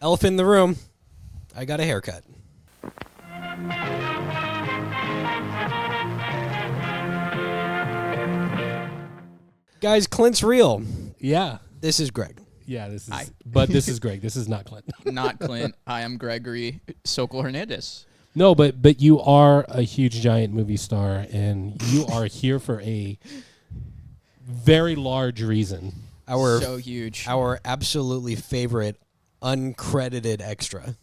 Elephant in the room. I got a haircut. Guys, Clint's real. Yeah. This is Greg. Yeah, this is. Hi. But this is Greg. This is not Clint. Not Clint. I am Gregory Sokol Hernandez. No, but you are a huge giant movie star, and you are here for a very large reason. So huge. Our absolutely favorite uncredited extra.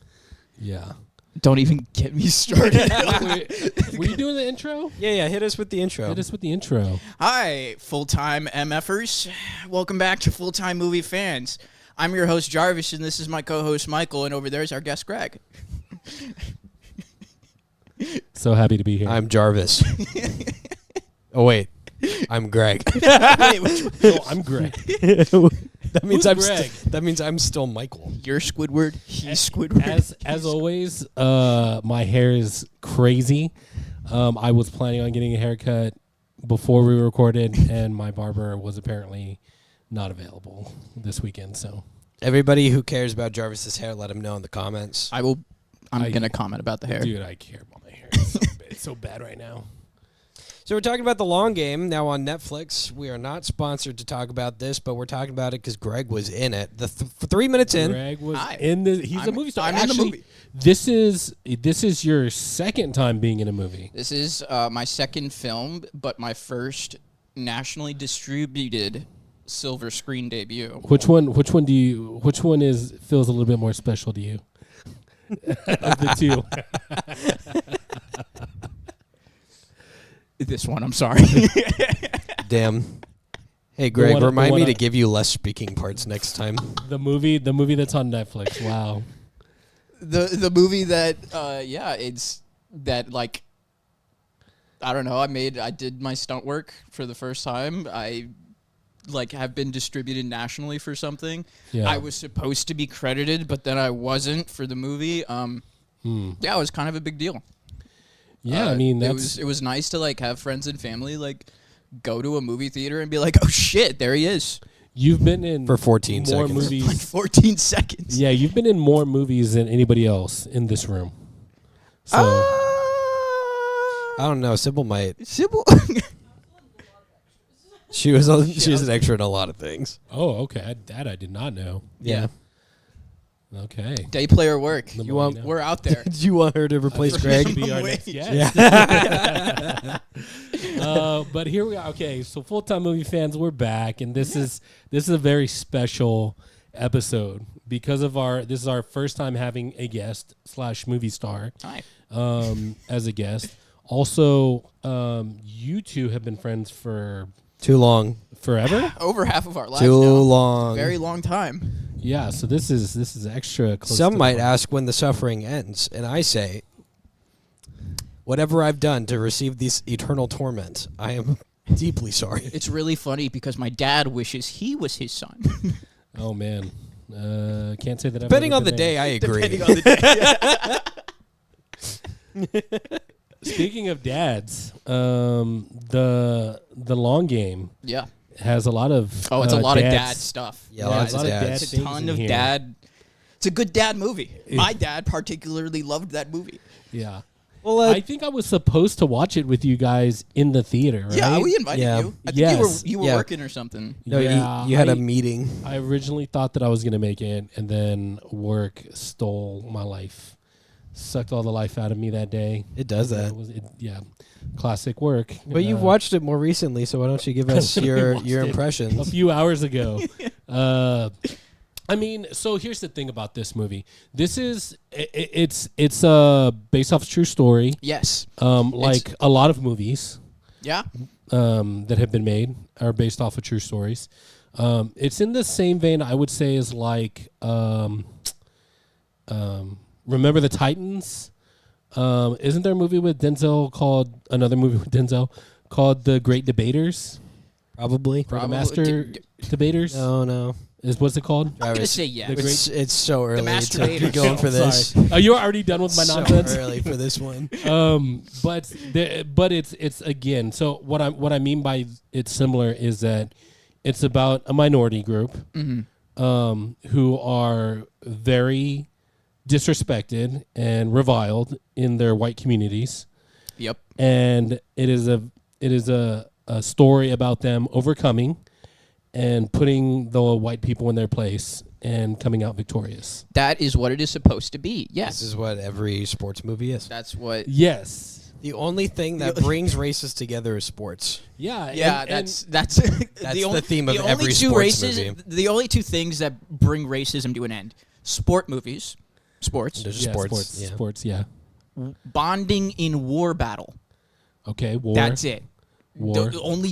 Yeah. Don't even get me started. Were you doing the intro? Yeah, hit us with the intro. Hit us with the intro. Hi, full-time MFers. Welcome back to Full-Time Movie Fans. I'm your host, Jarvis, and this is my co-host, Michael, and over there is our guest, Greg. So happy to be here. I'm Jarvis. Oh, wait. I'm Greg. Wait, which one? No, I'm Greg. That means Who's I'm Greg? that means I'm still Michael. You're Squidward. He's Squidward. As always, my hair is crazy. I was planning on getting a haircut before we recorded, and my barber was apparently not available this weekend. So Everybody who cares about Jarvis's hair, let him know in the comments. I'm going to comment about the hair. dude, I care about my hair. It's so bad right now. So we're talking about The Long Game now on Netflix. We are not sponsored to talk about this, but we're talking about it because Greg was in it. For 3 minutes in. Greg was Hi. in the. He's a I'm- movie star. I'm in the Actually, movie. this is your second time being in a movie. This is my second film, but my first nationally distributed silver screen debut. Which one feels a little bit more special to you of the two? This one, I'm sorry. Damn. Hey, Greg, one- the remind one me I- to give you less speaking parts next time. The movie that's on Netflix. Wow. the movie that it's that, like, I don't know, I did my stunt work for the first time. I have been distributed nationally for something. Yeah. I was supposed to be credited, but then I wasn't for the movie. Yeah, it was kind of a big deal. Yeah, I mean it that's was nice to have friends and family go to a movie theater and be like, oh shit, there he is. you've been in For 14 more seconds. movies. Like 14 seconds. Yeah, you've been in more movies than anybody else in this room. So I don't know. Sybil might. Sybil. She was an extra in a lot of things. oh, okay, that I did not know. Yeah. Okay. Day player work. You want- We're out there. Did you want her to replace Greg? Be our Wait. next guest. But here we are. Okay, so full-time movie fans, we're back, and this is a very special episode because of this is our first time having a guest / movie star Hi. as a guest. Also, you two have been friends for Too long. forever. Over half of our lives Too now. long. Very long time. Yeah, so this is extra close. Some to might the- ask when the suffering ends, and I say, whatever I've done to receive this eternal torment, I am deeply sorry. It's really funny because my dad wishes he was his son. Oh man, can't say that. Depending I've on ever the been day, there. I agree. Depending on the day. Speaking of dads, the Long Game Yeah. has a lot of Oh, it's a lot of dad dads. stuff. Yeah, lots a of lot dads. It's a things ton in of here. dad. It's a good dad movie. My dad particularly loved that movie. Yeah. Well, I think I was supposed to watch it with you guys in the theater, right? Yeah, we invited Yeah. you. I think Yes. you were Yeah. working or something. no, Yeah, you had I- a meeting. I originally thought that I was going to make it, and then work stole my life. Sucked all the life out of me that day. It does that. Yeah. Classic work. But you've watched it more recently, so why don't you give us your watched it your a impressions? few hours ago. I mean, so here's the thing about this movie. This is it's based off a true story. Yes. Like a lot of movies Yeah. that have been made are based off of true stories. It's in the same vein, I would say, as like Remember the Titans. Isn't there a movie with Denzel another movie with Denzel called The Great Debaters? Probably. Or The Probably. Master Debaters? No. is what's it called? I'm going to Travis, say yes. It's so early to masturbators. be going for this. Sorry. You're already done with my so nonsense. early for this one. But it's again. So what I mean by it's similar is that it's about a minority group who are very disrespected and reviled in their white communities. Yep. And it is a story about them overcoming and putting the white people in their place and coming out victorious. That is what it is supposed to be. This Yes. is what every sports movie is. That's what. Yes. The only thing that brings races together is sports. Yeah. Yeah, and that's That's the, the theme of the every only two sports races. movie. The only two things that bring racism to an end: sport movies, sports, There's yeah, sports. Yeah. Sports, yeah. bonding in war battle. Okay, war. That's it. War. The only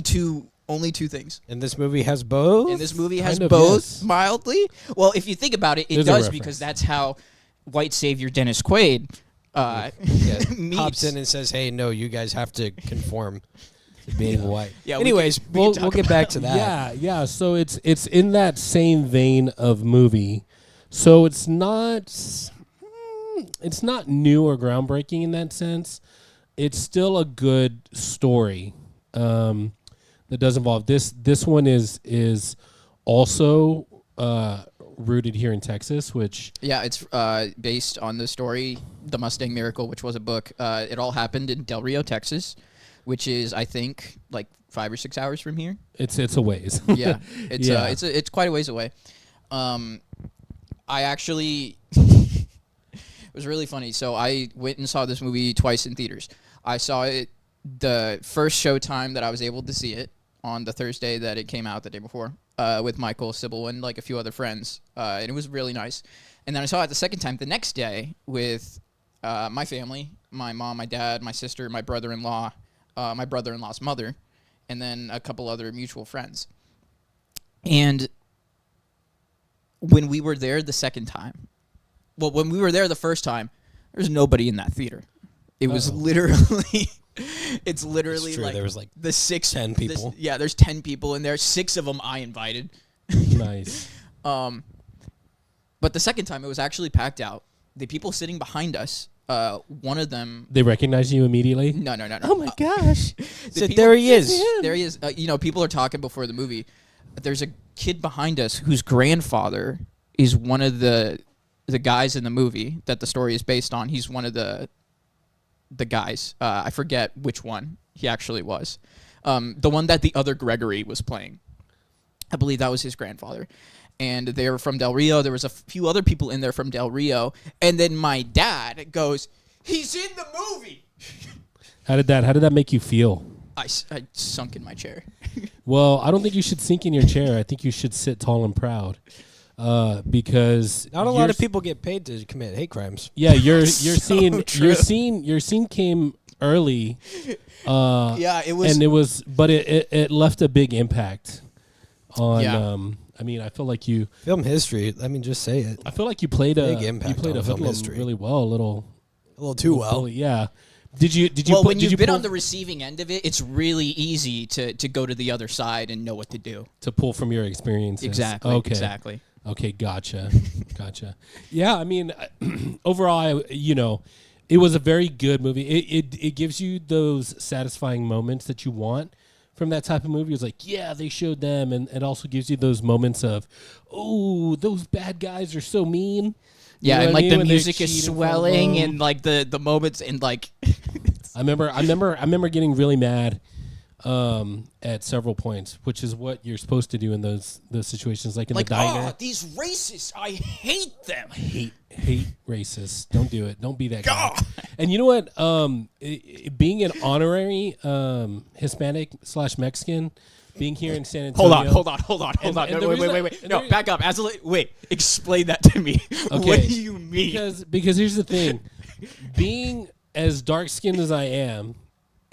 two things. And this movie has both. And this movie has Kind of, both yes. mildly. Well, if you think about it, it There's a does reference. because that's how white savior Dennis Quaid Yeah, meets. hops in and says, "Hey, no, you guys have to conform to being white." Yeah, Anyways, we'll get back to that. Yeah. So it's in that same vein of movie. So it's not new or groundbreaking in that sense. It's still a good story that does involve this. This one is also rooted here in Texas, which Yeah, it's based on the story, The Mustang Miracle, which was a book. It all happened in Del Rio, Texas, which is, I think, like 5 or 6 hours from here. it's a ways. Yeah, it's Yeah. it's quite a ways away. I actually it was really funny. So I went and saw this movie twice in theaters. I saw it the first showtime that I was able to see it on the Thursday that it came out the day before with Michael, Sybil, and like a few other friends, and it was really nice. And then I saw it the second time the next day with my family, my mom, my dad, my sister, my brother-in-law, my brother-in-law's mother, and then a couple other mutual friends. And when we were there the second time, well, when we were there the first time, there's nobody in that theater. It was literally, it's literally true. like There was like the 10 people. Yeah, there's 10 people in there. 6 of them I invited. Nice. But the second time it was actually packed out. The people sitting behind us, one of them. They recognize you immediately. No. Oh my gosh! So there he is. There he is. People are talking before the movie. There's a kid behind us whose grandfather is one of the guys in the movie that the story is based on. He's one of the guys. I forget which one he actually was. The one that the other Gregory was playing. I believe that was his grandfather. And they were from Del Rio. There was a few other people in there from Del Rio. And then my dad goes, "He's in the movie." How did that make you feel? I sunk in my chair. Well, I don't think you should sink in your chair. I think you should sit tall and proud, because Not a lot of people get paid to commit hate crimes. Yeah, your scene true. your scene came early. Yeah, it was. And it left a big impact on. Yeah. I mean, I feel like you Film history. I mean, just say it. played Big impact on a film hoodlum history. really well. A A little too well. Yeah. Did you? Well, when did you've you been pull, on the receiving end of it, it's really easy to go to the other side and know what to do. to pull from your experiences? Exactly. Okay. Exactly. Okay, gotcha. Yeah, I mean, overall, it was a very good movie. It gives you those satisfying moments that you want from that type of movie. It's like, yeah, they showed them, and it also gives you those moments of, oh, those bad guys are so mean. You Yeah, know and what I like mean? the When they're music is cheating for swelling, love. and like the moments, and like I remember getting really mad at several points, which is what you're supposed to do in those situations, like in the diner. these racists, I hate them. Hate racists. Don't do it. Don't be that guy. And you know what? Being an honorary Hispanic / Mexican, being here in San Antonio. Hold on. and the Wait. reason- No, and back up. Wait. Explain that to me. What Okay. do you mean? Because here's the thing, being as dark skinned as I am,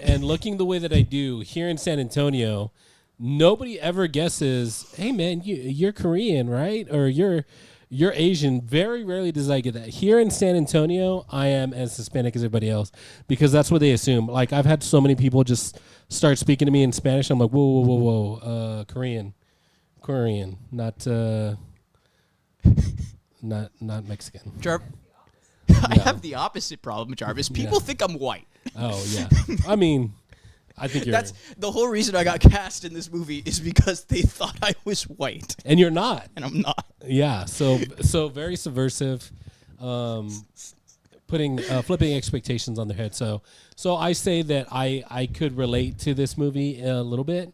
and looking the way that I do here in San Antonio, nobody ever guesses, hey man, you're Korean, right? Or you're Asian. Very rarely does I get that. Here in San Antonio, I am as Hispanic as everybody else, because that's what they assume. Like, I've had so many people just start speaking to me in Spanish. I'm like, whoa, Korean, not not Mexican. I have the opposite problem, Jarvis. People think I'm white. Oh yeah. I mean, I think you're. That's the whole reason I got cast in this movie is because they thought I was white, and you're not. and I'm not. Yeah. So very subversive, flipping expectations on their head. So I say that I could relate to this movie a little bit.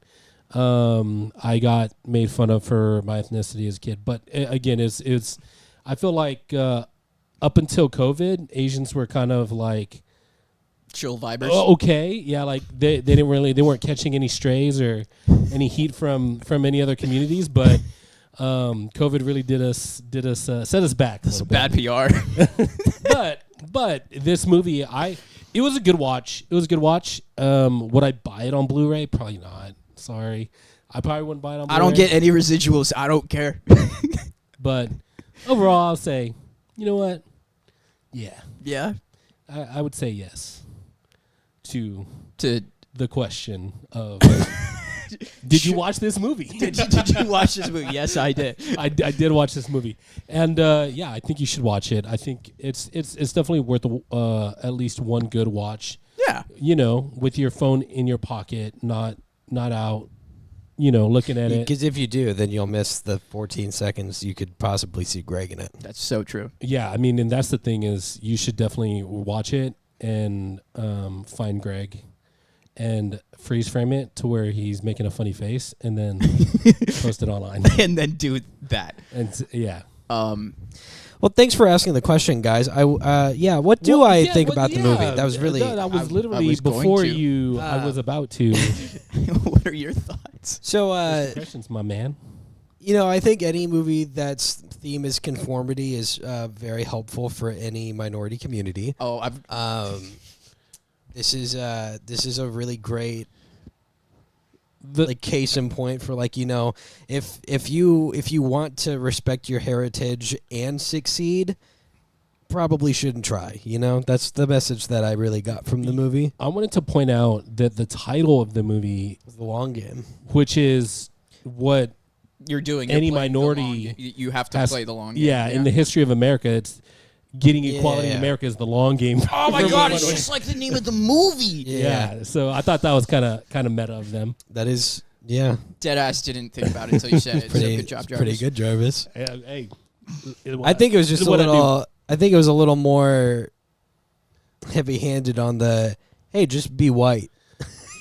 I got made fun of for my ethnicity as a kid, but again, it's I feel like up until COVID, Asians were kind of like Chill vibers. okay, yeah, like they weren't catching any strays or any heat from any other communities, but COVID really did us set us back. That's bad PR. But this movie, it was a good watch. It was a good watch. Would I buy it on Blu-ray? Probably not. Sorry, I probably wouldn't buy it on Blu-ray. I don't get any residuals. I don't care. But overall, I'll say, you know what? Yeah, Yeah. I would say yes to To the question of did you watch this movie? did you watch this movie? Yes, I did. I did watch this movie, and yeah, I think you should watch it. I think it's definitely worth at least one good watch. Yeah. You know, with your phone in your pocket, not out. You know, looking at it. Because if you do, then you'll miss the 14 seconds you could possibly see Greg in it. That's so true. Yeah, I mean, and that's the thing is you should definitely watch it and find Greg and freeze frame it to where he's making a funny face and then post it online. And then do that. And yeah. Well, thanks for asking the question, guys. What do I think about the movie? That was really. That was I literally was going before to. you. I was about to. What are your thoughts? So, Questions, my man. you know, I think any movie that's theme is conformity is very helpful for any minority community. Oh, This is a really great The, like case in point for like, you know, if you want to respect your heritage and succeed, probably shouldn't try. You know, that's the message that I really got from the movie. I wanted to point out that the title of the movie, The Long Game. which is what you're doing any you're playing the minority long game. You have to has- play the long game. yeah, in the history of America, it's getting equality in Yeah. America is the long game. Oh my For god, it's minority- just like the name of the movie. yeah. So I thought that was kind of meta of them. That is, yeah, Deadass didn't think about it until you said it. pretty, So good job, it's pretty Jarvis. good, Jarvis. Hey, I think it was just a what I do. little. I think it was a little more heavy-handed on the hey, just be white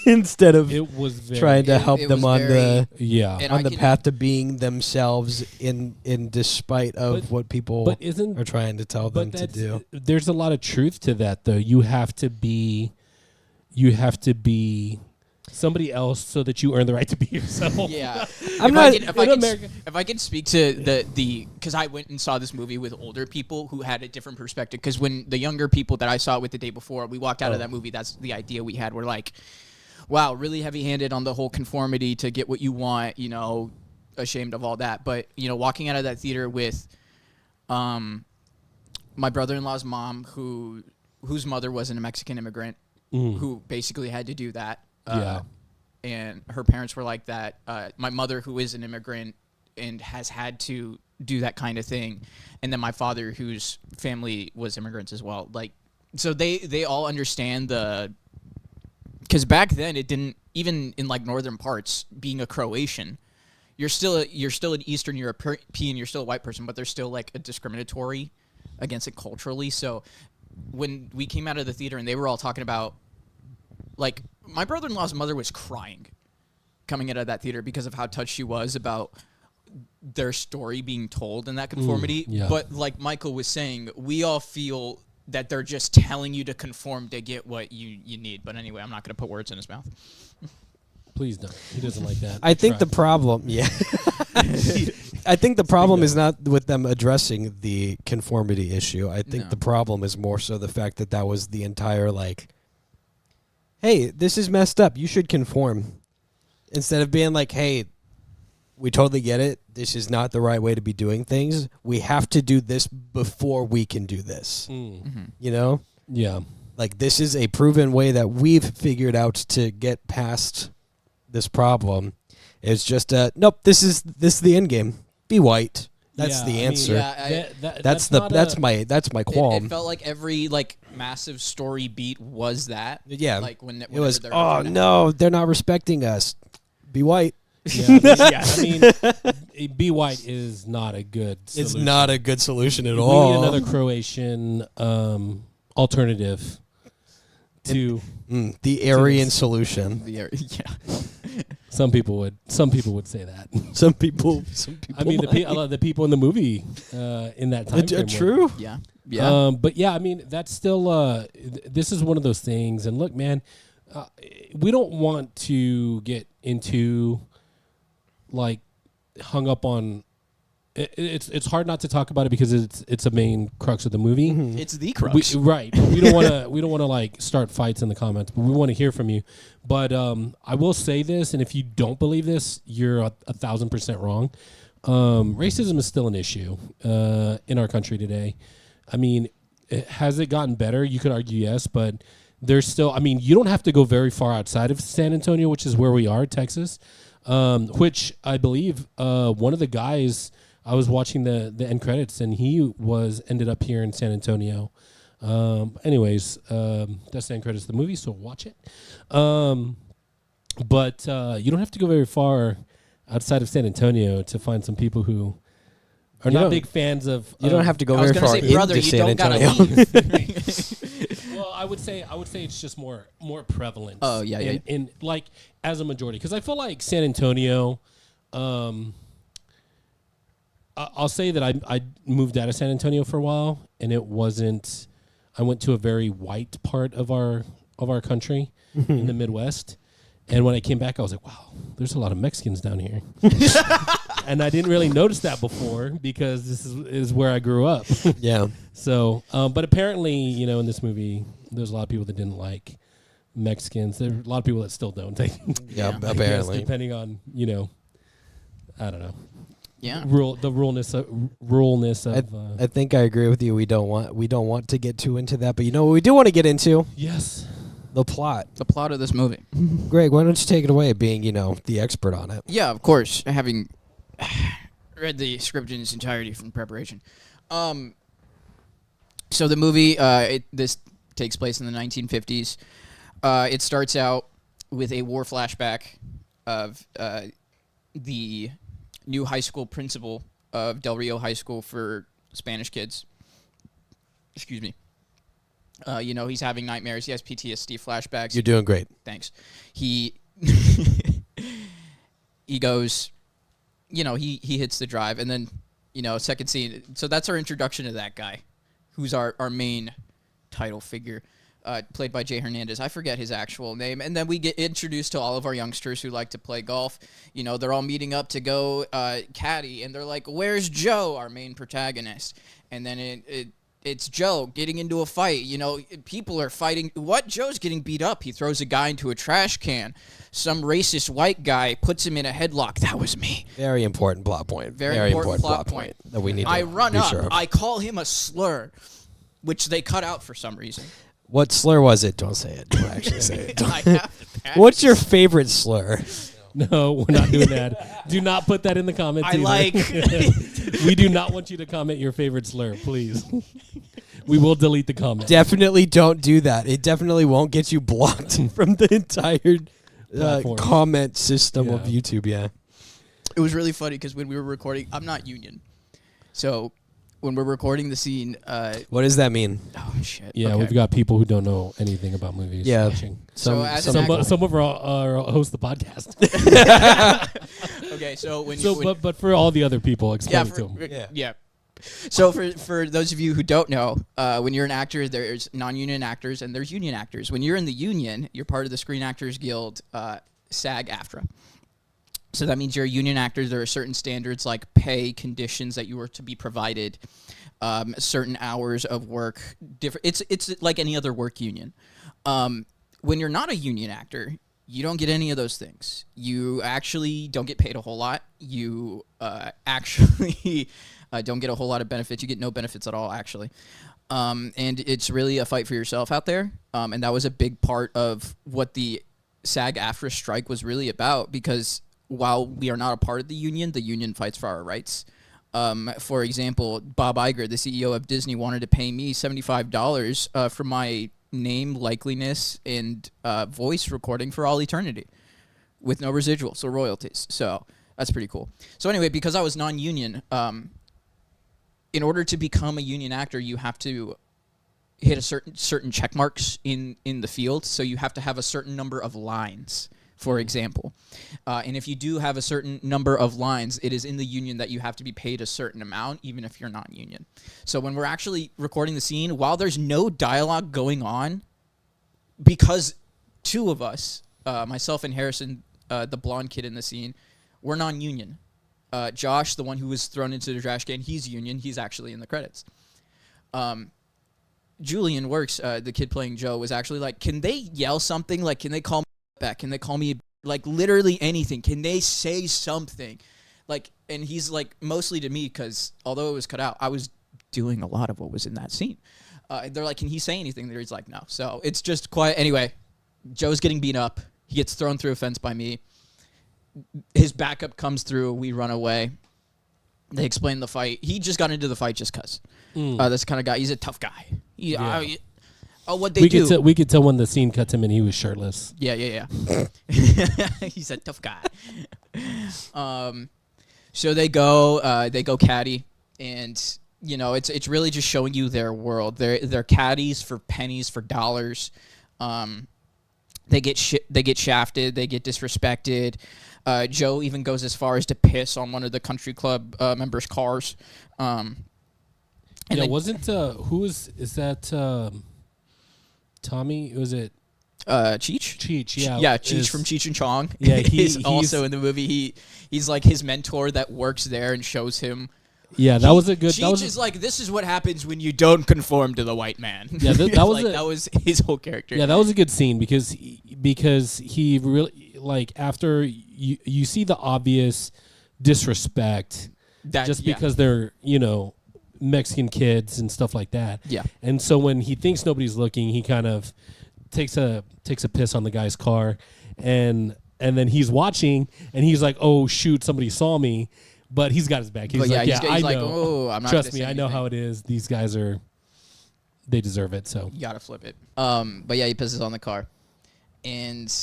instead of It was very, trying to It- help it them was on very- the yeah. And on I the can- path to being themselves in despite of But- what people But isn't are trying to tell them but to that's, do. there's a lot of truth to that though. You have to be somebody else so that you earn the right to be yourself. Yeah, I'm not- if I could speak to the because I went and saw this movie with older people who had a different perspective. Because when the younger people that I saw it with the day before, we walked out of that movie. That's the idea we had. We're like, wow, really heavy-handed on the whole conformity to get what you want. You know, ashamed of all that. But you know, walking out of that theater with, my brother-in-law's mom, whose mother was a Mexican immigrant, who basically had to do that. Yeah. And her parents were like that. My mother, who is an immigrant and has had to do that kind of thing, and then my father, whose family was immigrants as well. Like, so they all understand because back then it didn't, even in like northern parts, being a Croatian, you're still an Eastern European, you're still a white person, but there's still like a discriminatory against it culturally. So when we came out of the theater and they were all talking about, like, my brother-in-law's mother was crying coming out of that theater because of how touched she was about their story being told in that conformity. yeah. But like Michael was saying, we all feel that they're just telling you to conform to get what you need. But anyway, I'm not going to put words in his mouth. Please don't. He doesn't like that. I think Try. the problem, yeah. I think the problem is not with them addressing the conformity issue. I think No. the problem is more so the fact that was the entire like, hey, this is messed up. You should conform. Instead of being like, hey, we totally get it. This is not the right way to be doing things. We have to do this before we can do this. You know? Yeah. Like, this is a proven way that we've figured out to get past this problem. It's just, nope, this is the end game. Be white. That's Yeah, the I mean, answer. Yeah, that's not my qualm. It felt like every like massive story beat was that. Yeah. Like It was, they're oh no, they're not respecting us. Be white. I mean, be white is not a good solution. It's not a good solution at We all. need another Croatian alternative to The Aryan solution. yeah. some people would say that. Some people. I mean, a lot of the people in the movie in that time frame were. True. Yeah. Yeah. But yeah, I mean, that's still. This is one of those things. And look, man, we don't want to get into like hung up on. It's hard not to talk about it because it's a main crux of the movie. It's the crux. Right. We don't want to like start fights in the comments, but we want to hear from you. But I will say this, and if you don't believe this, you're 1,000% wrong. Racism is still an issue in our country today. I mean, has it gotten better? You could argue yes, but there's still. I mean, you don't have to go very far outside of San Antonio, which is where we are, Texas. Which I believe one of the guys. I was watching the end credits, and he ended up here in San Antonio. Anyways, that's the end credits of the movie, so watch it. But you don't have to go very far outside of San Antonio to find some people who are not big fans of. You don't have to go I was very gonna far say, brother, into you San don't gotta Antonio. leave. Well, I would say it's just more prevalent. Oh, yeah, yeah. In like as a majority, because I feel like San Antonio. I'll say that I moved out of San Antonio for a while, and it wasn't. I went to a very white part of our country in the Midwest, and when I came back, I was like, "Wow, there's a lot of Mexicans down here," and I didn't really notice that before because this is where I grew up. Yeah. So, but apparently, in this movie, there's a lot of people that didn't like Mexicans. There are a lot of people that still don't. Yeah. I guess, Apparently. depending on I don't know. Yeah. Ruralness of I think I agree with you. We don't want to get too into that, but what we do want to get into? yes. The plot. The plot of this movie. Greg, why don't you take it away, being the expert on it? Yeah, of course. Having read the script in its entirety from preparation. So the movie, this takes place in the 1950s. It starts out with a war flashback of the new high school principal of Del Rio High School for Spanish kids. Excuse me. He's having nightmares. He has PTSD flashbacks. You're doing great. Thanks. He goes, he hits the drive, and then, second scene. So that's our introduction to that guy, who's our main title figure, played by Jay Hernandez. I forget his actual name. And then we get introduced to all of our youngsters who like to play golf. They're all meeting up to go caddy, and they're like, "Where's Joe?" Our main protagonist. And then it's Joe getting into a fight. People are fighting. What? Joe's getting beat up. He throws a guy into a trash can. Some racist white guy puts him in a headlock. That was me. Very important plot point. Very important plot point. that we need to I run be up. sure of. I call him a slur, which they cut out for some reason. What slur was it? Don't say it. Don't actually say it. I have to pass. What's your favorite slur? No, we're not doing that. Do not put that in the comments. I either. like. We do not want you to comment your favorite slur, please. We will delete the comment. Definitely don't do that. It definitely won't get you blocked from the entire Platform. comment system of Yeah. YouTube. Yeah. It was really funny because when we were recording, I'm not union, so when we're recording the scene, What does that mean? oh shit. Yeah, okay. we've got people who don't know anything about movies. Yeah. watching. So as an Some of our host the podcast. Okay, so when So, when, but for all the other people, yeah, explain it to them. Yeah. yeah. So for those of you who don't know, when you're an actor, there's non-union actors and there's union actors. When you're in the union, you're part of the Screen Actors Guild, SAG-AFTRA. So that means you're a union actor. There are certain standards like pay, conditions that you are to be provided, certain hours of work. It's like any other work union. When you're not a union actor, you don't get any of those things. You actually don't get paid a whole lot. You actually don't get a whole lot of benefits. You get no benefits at all, actually. And it's really a fight for yourself out there. And that was a big part of what the SAG-AFTRA strike was really about, because while we are not a part of the union fights for our rights. For example, Bob Iger, the CEO of Disney, wanted to pay me $75 for my name, likeliness, and voice recording for all eternity with no residuals or royalties. So that's pretty cool. So anyway, because I was non-union, in order to become a union actor, you have to hit a certain check marks in the field. So you have to have a certain number of lines, for example. And if you do have a certain number of lines, it is in the union that you have to be paid a certain amount, even if you're not union. So when we're actually recording the scene, while there's no dialogue going on, because two of us, myself and Harrison, the blonde kid in the scene, we're non-union. Josh, the one who was thrown into the trash can, he's union. He's actually in the credits. Julian Works, the kid playing Joe, was actually like, can they yell something? Like, can they call me back? Can they call me, like, literally anything? Can they say something? Like, and he's like, mostly to me, because although it was cut out, I was doing a lot of what was in that scene. They're like, can he say anything? He's like, no. So it's just quiet. Anyway, Joe's getting beat up. He gets thrown through a fence by me. His backup comes through. We run away. They explain the fight. He just got into the fight just because. This kind of guy. He's a tough guy. What they do. We could tell when the scene cut him and he was shirtless. Yeah. He's a tough guy. So they go caddy, and you know it's really just showing you their world. They're caddies for pennies, for dollars. They get shafted. They get disrespected. Joe even goes as far as to piss on one of the country club members' cars. Wasn't is that Tommy? Was it Cheech? Cheech, yeah. Yeah, Cheech from Cheech and Chong. Yeah, he's also in the movie. He's like his mentor that works there and shows him. Yeah, that was a good. Cheech is like, this is what happens when you don't conform to the white man. Yeah, that was that was his whole character. Yeah, that was a good scene because he really, like, after you see the obvious disrespect because they're, Mexican kids and stuff like that. Yeah. And so when he thinks nobody's looking, he kind of takes a piss on the guy's car, and then he's watching and he's like, "Oh shoot, somebody saw me." But he's got his back. He's like, I know. Oh, I'm not Trust me, anything. I know how it is. These guys they deserve it. So you gotta flip it. But yeah, he pisses on the car, and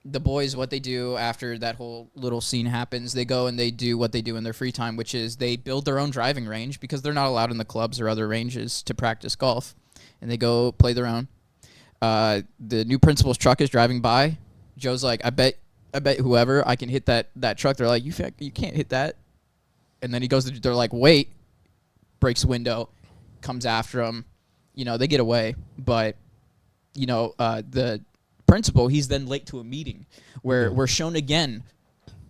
the boys, what they do after that whole little scene happens, they go and they do what they do in their free time, which is they build their own driving range because they're not allowed in the clubs or other ranges to practice golf, and they go play their own. The new principal's truck is driving by. Joe's like, I bet whoever I can hit that truck. They're like, you can't hit that. And then he goes, they're like, wait, breaks the window, comes after him. They get away. But, the principal, he's then late to a meeting where we're shown again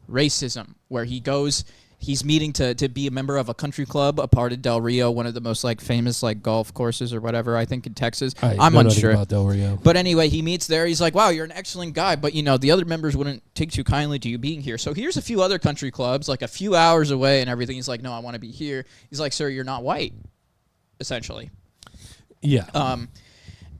racism, where he goes, he's meeting to be a member of a country club, a part of Del Rio, one of the most famous golf courses or whatever, I think in Texas. I'm unsure about Del Rio. But anyway, he meets there. He's like, wow, you're an excellent guy. But, the other members wouldn't take too kindly to you being here. So here's a few other country clubs, like a few hours away and everything. He's like, no, I want to be here. He's like, sir, you're not white, essentially. Yeah.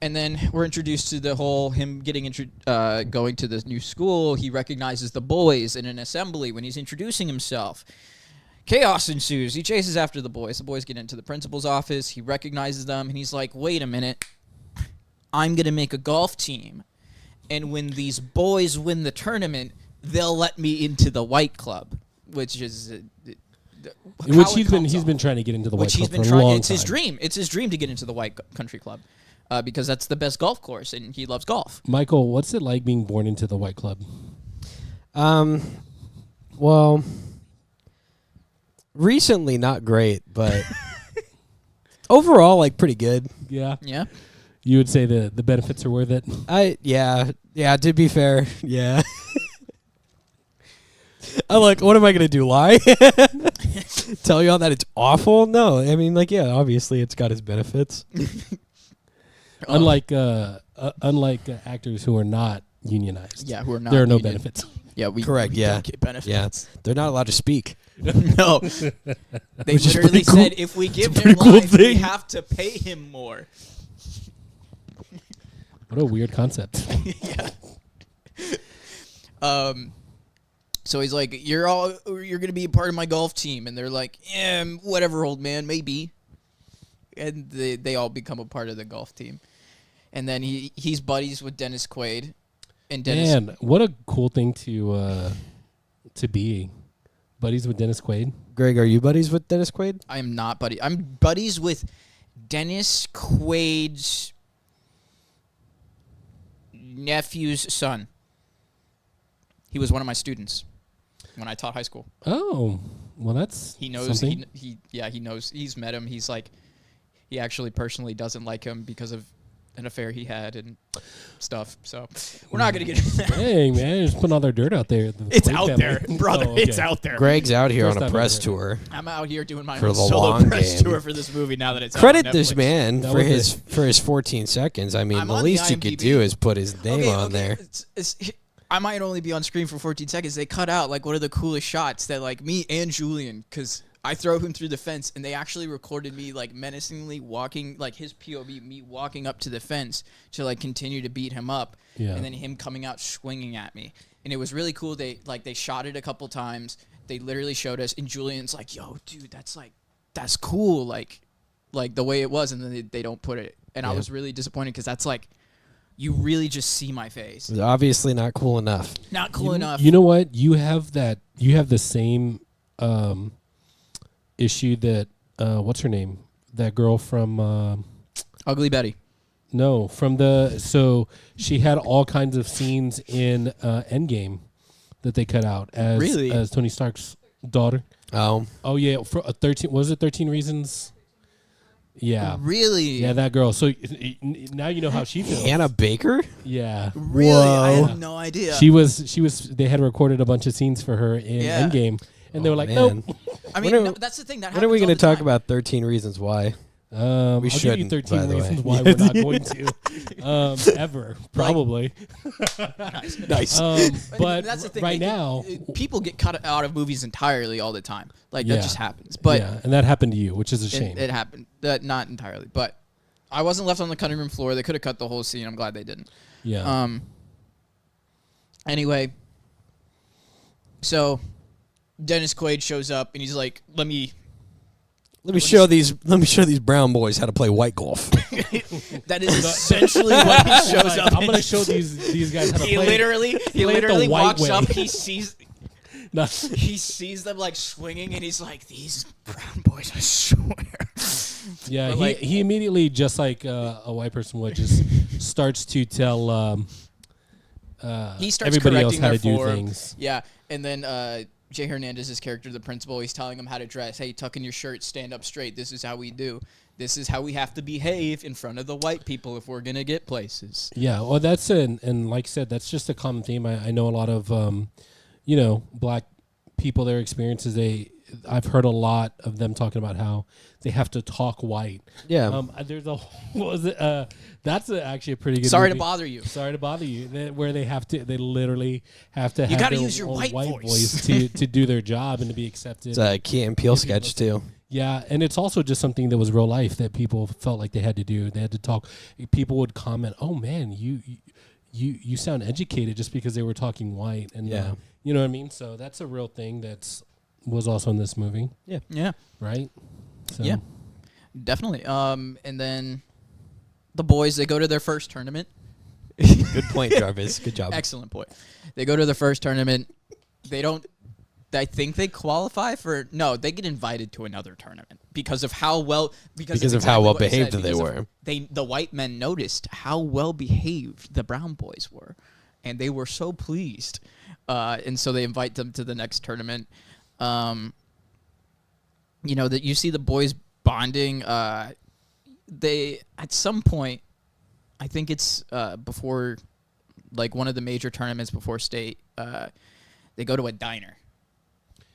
And then we're introduced to the whole him getting going to this new school. He recognizes the boys in an assembly when he's introducing himself. Chaos ensues. He chases after the boys. The boys get into the principal's office. He recognizes them, and he's like, wait a minute. I'm going to make a golf team. And when these boys win the tournament, they'll let me into the white club, which is... which he's been trying to get into the white club for a long time. It's his dream. It's his dream to get into the white country club. Because that's the best golf course, and he loves golf. Michael, what's it like being born into the white club? Well, recently not great, but overall pretty good. Yeah. Yeah. You would say the benefits are worth it? Yeah, to be fair, yeah. What am I going to do, lie? Tell y'all that it's awful? No, I mean, obviously it's got its benefits. Unlike actors who are not unionized. Yeah, who are not. There are no union. benefits. Yeah, we correct. We don't get benefits. Yeah, they're not allowed to speak. No, they Which is literally pretty cool. said if we give him cool life, we thing. have to pay him more. What a weird concept. Yeah. So he's like, you're gonna be a part of my golf team, and they're like, yeah, whatever, old man, maybe. And they all become a part of the golf team, and then he's buddies with Dennis Quaid, and Dennis. Man, what a cool thing to be buddies with Dennis Quaid. Greg, are you buddies with Dennis Quaid? I am not buddy. I'm buddies with Dennis Quaid's nephew's son. He was one of my students when I taught high school. Oh, well, that's He knows. something. He knows. He's met him. He's like, he actually personally doesn't like him because of an affair he had and stuff. So we're not gonna get into that. Dang, man, just putting all their dirt out there. The It's Quaid out family. there, brother. Oh, okay. It's out there. Greg's out here First on a time press ever. tour. I'm out here doing my For own the solo long press game. tour for this movie now that it's Credit out on this Netflix. man That for was his 14 seconds. I mean, I'm the on least the you could IMDb. do is put his name on there. I might only be on screen for 14 seconds. They cut out like one of the coolest shots that like me and Julian, because I throw him through the fence, and they actually recorded me like menacingly walking, like his POV, me walking up to the fence to like continue to beat him up, Yeah. and then him coming out swinging at me, and it was really cool. They shot it a couple times. They literally showed us, and Julian's like, "Yo, dude, that's cool," like the way it was, and then they don't put it, and I Yeah. was really disappointed because that's like, you really just see my face. It's obviously not cool enough. Not cool enough. You know what? You have the same issue that what's her name? That girl from Ugly Betty. no, from so she had all kinds of scenes in Endgame that they cut out as Tony Stark's daughter. Oh, Oh yeah, for 13 was it 13 Reasons? Yeah. Really? Yeah, that girl. So now you know how she feels. Hannah Baker? Yeah. Really? I Whoa. had no idea. She was they had recorded a bunch of scenes for her in Yeah. Endgame, and they were like, man. nope. I mean, When are- no, that's the thing. That When are we going going to to talk about 13 Reasons Why? I'll give you shouldn't, 13 by the way. reasons why we're not going to ever, probably. Nice. But that's the thing. right now, people get cut out of movies entirely all the time. Like Yeah. that just happens. But yeah, and that happened to you, which is a shame. it happened. Not entirely, but I wasn't left on the cutting room floor. They could have cut the whole scene. I'm glad they didn't. yeah. Anyway, so Dennis Quaid shows up and he's like, "Let me." Let me show these brown boys how to play white golf. That is essentially what he shows up. I'm gonna show these guys how to He play. literally the white walks way. up. He sees No, he sees them like swinging, and he's like, "These brown boys, I swear." yeah, But, he like- he immediately, just like a white person would, just starts to tell He starts everybody else correcting how their to do form. things. Yeah, and then Jay Hernandez's character, the principal, he's telling him how to dress. Hey, tuck in your shirt, stand up straight. This is how we do. This is how we have to behave in front of the white people if we're gonna get places. Yeah, well, that's and like I said, that's just a common theme. I know a lot of black people, their experiences. I've heard a lot of them talking about how they have to talk white. Yeah. There's a what was it? That's actually a pretty good. Sorry to movie. bother you. Sorry to bother you. Where they literally have to have gotta their use your own white voice. to do their job and to be accepted. It's a Key and Peele sketch, too. Yeah, and it's also just something that was real life that people felt like they had to do. They had to talk. People would comment, "Oh man, you sound educated," just because they were talking white, and Yeah. you know what I mean. So that's a real thing was also in this movie, Yeah, right? So, Yeah. definitely. And then the boys, they go to their first tournament. Good point, Jarvis. Good job. Excellent point. They go to their first tournament. They don't. I think they qualify for. No, they get invited to another tournament because of how well. Because of exactly how well what I said, behaved they because of- were. The white men noticed how well behaved the brown boys were, and they were so pleased, and so they invite them to the next tournament. That you see the boys bonding. They at some point, I think it's before, like one of the major tournaments before state. They go to a diner,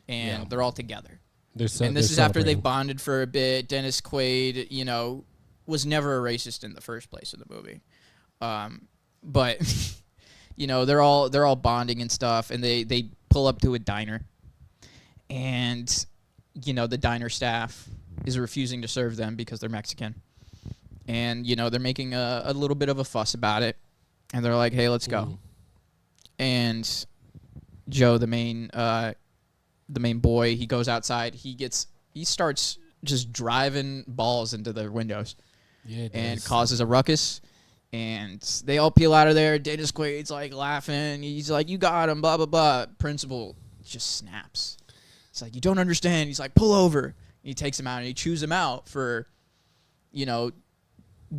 and Yeah. they're all together. and And this is after they bonded for a bit. Dennis Quaid, was never a racist in the first place in the movie, but they're all bonding and stuff, and they pull up to a diner, and the diner staff is refusing to serve them because they're Mexican, and they're making a little bit of a fuss about it, and they're like, "Hey, let's go," and Joe, the main boy, he goes outside. He starts just driving balls into their windows Yeah, it and does. causes a ruckus. And they all peel out of there. Dennis Quaid's like laughing. He's like, "You got him," blah blah blah. Principal just snaps. It's like, "You don't understand." He's like, "Pull over." He takes him out and he chews him out for,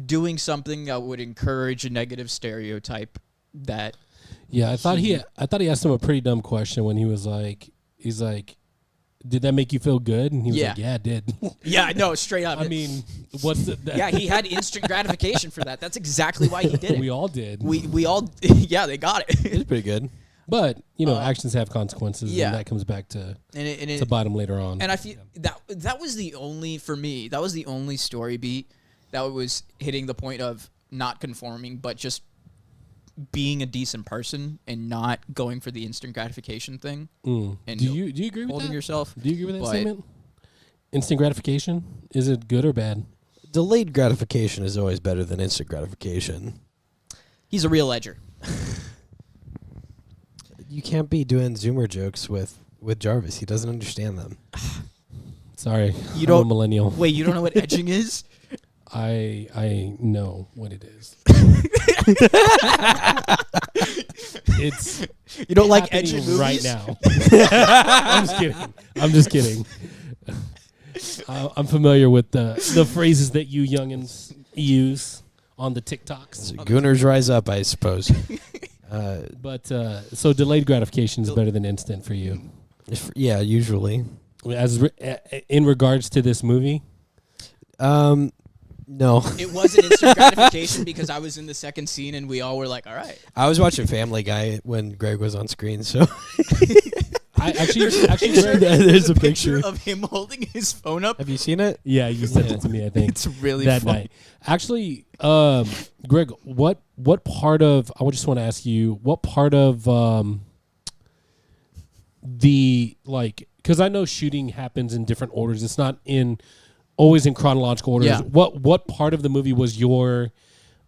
doing something that would encourage a negative stereotype that Yeah, I thought he asked him a pretty dumb question when he's like, "Did that make you feel good?" And he was Yeah. like, "Yeah, it did." Yeah, no, straight up. I mean, what's the, that, Yeah, he had instant gratification for that. That's exactly why he did it. we all did. We all yeah, they got it. It's pretty good. But actions have consequences, yeah. and that comes back to and bite him later on. I feel that was the only, for me, that was the only story beat that was hitting the point of not conforming, but just being a decent person and not going for the instant gratification thing. And And do you agree with holding that? yourself. Do you agree with that But- statement? Instant gratification, is it good or bad? Delayed gratification is always better than instant gratification. He's a real ledger. You can't be doing Zoomer jokes with Jarvis. He doesn't understand them. Sorry, You I'm don't- a millennial. Wait, you don't know what edging is? I know what it is. It's You don't like happening edging movies? right now. I'm just kidding. I'm familiar with the phrases that you youngins use on the TikToks. So Gooners rise up, I suppose. But so delayed gratification is better than instant for you. Yeah, usually. In regards to this movie, No. It wasn't instant gratification because I was in the second scene and we all were like, all right. I was watching Family Guy when Greg was on screen, so I actually Greg, there's a picture. of him holding his phone up. Have you seen it? yeah, you sent it to me. I think It's really that fun. night. Actually, Greg, what part of I just want to ask you what part of the because I know shooting happens in different orders. It's not always in chronological orders. Yeah. What part of the movie was your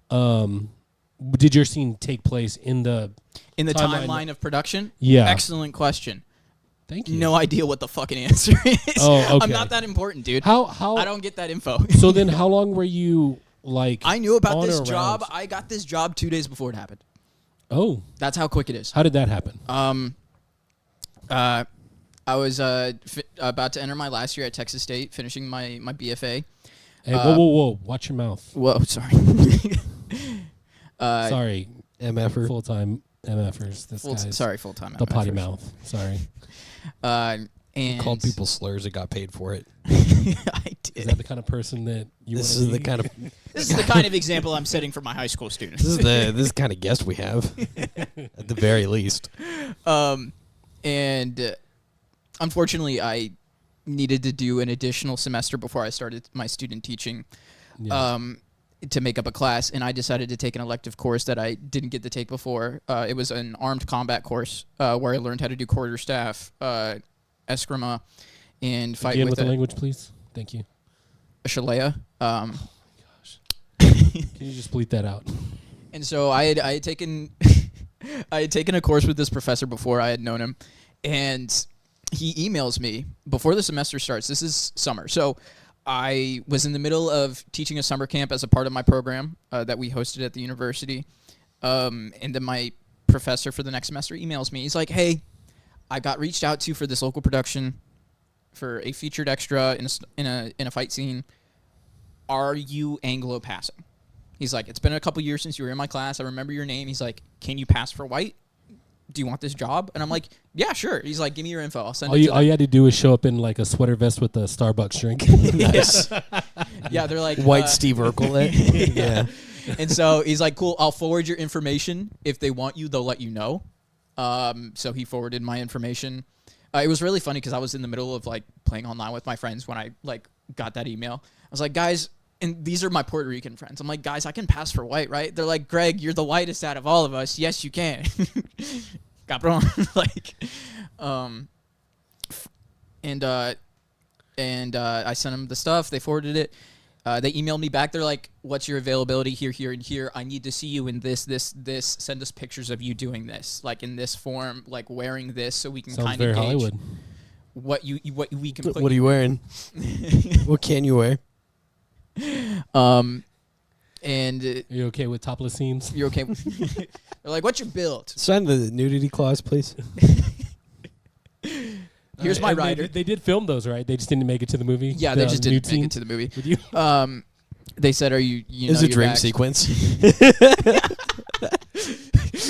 did your scene take place in the timeline of production? Yeah. Excellent question. Thank you. No idea what the fucking answer is. Oh, okay. I'm not that important, dude. How I don't get that info. So then how long were you I knew about on this or job. around? I got this job 2 days before it happened. Oh, That's how quick it is. how did that happen? I was about to enter my last year at Texas State, finishing my BFA. Hey, whoa. Watch your mouth. Whoa, sorry. Sorry, MFer. full-time MFers. This guy's Full-time. the potty MFers. mouth. Sorry. And Called people slurs and got paid for it. I did. Is that the kind of person that you This wanna is the be? kind of This is the kind of example I'm setting for my high school students. this is the kind of guest we have, at the very least. And unfortunately, I needed to do an additional semester before I started my student teaching Yeah. to make up a class, and I decided to take an elective course that I didn't get to take before. It was an armed combat course where I learned how to do quarterstaff, eskrima, and fight Again with with the a language, please. Thank you. shalaya. Can you just bleep that out? And so I had taken I had taken a course with this professor before I had known him, and he emails me before the semester starts. This is summer, so I was in the middle of teaching a summer camp as a part of my program that we hosted at the university, and then my professor for the next semester emails me. He's like, "Hey, I got reached out to for this local production for a featured extra in a fight scene. Are you Anglo passing?" He's like, "It's been a couple years since you were in my class. I remember your name." He's like, "Can you pass for white? Do you want this job?" And I'm like, "Yeah, sure." He's like, "Give me your info. I'll send All it you to all you had to do was show up in like a sweater vest with a Starbucks drink. Nice. Yeah, they're like White Steve Urkel. Yeah. And so he's like, "Cool, I'll forward your information. If they want you, they'll let you know." So he forwarded my information. It was really funny because I was in the middle of like playing online with my friends when I like got that email. I was like, "Guys," and these are my Puerto Rican friends. I'm like, "Guys, I can pass for white, right?" They're like, "Greg, you're the whitest out of all of us. Yes, you can." Cabrón. And I sent them the stuff. They forwarded it. They emailed me back. They're like, "What's your availability here, here, and here? I need to see you in this, this, this. Send us pictures of you doing this, like in this form, like wearing this, so we can Sounds kind very of gauge Hollywood. what we can put." What are you wearing? What can you wear? And Are you okay with topless scenes? you're okay. They're like, "What's your build?" Sign the nudity clause, please. Here's my And rider. They did film those, right? They just didn't make it to the movie. Yeah, they just nude didn't make scene it to the movie. with you. They said, "Are you?" It was a you're dream back." sequence.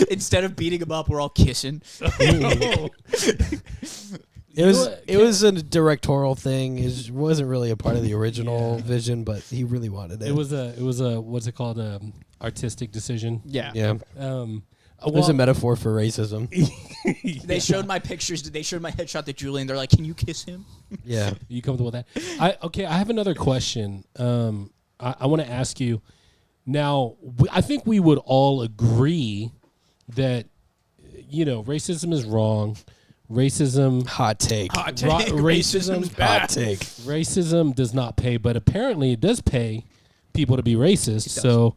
Instead of beating him up, we're all kissing. It was what? it was a directorial thing. It wasn't really a part of the original vision, but he really wanted it. It was a what's it called? Artistic decision. Yeah. yeah. It was Well, a metaphor for racism. They showed my pictures. They showed my headshot to Julian. They're like, "Can you kiss him?" Yeah. you comfortable with that? I have another question. I want to ask you. Now, I think we would all agree that racism is wrong. Racism, Hot take. racism, Hot take. racism does not pay, but apparently it does pay people to be racist. So,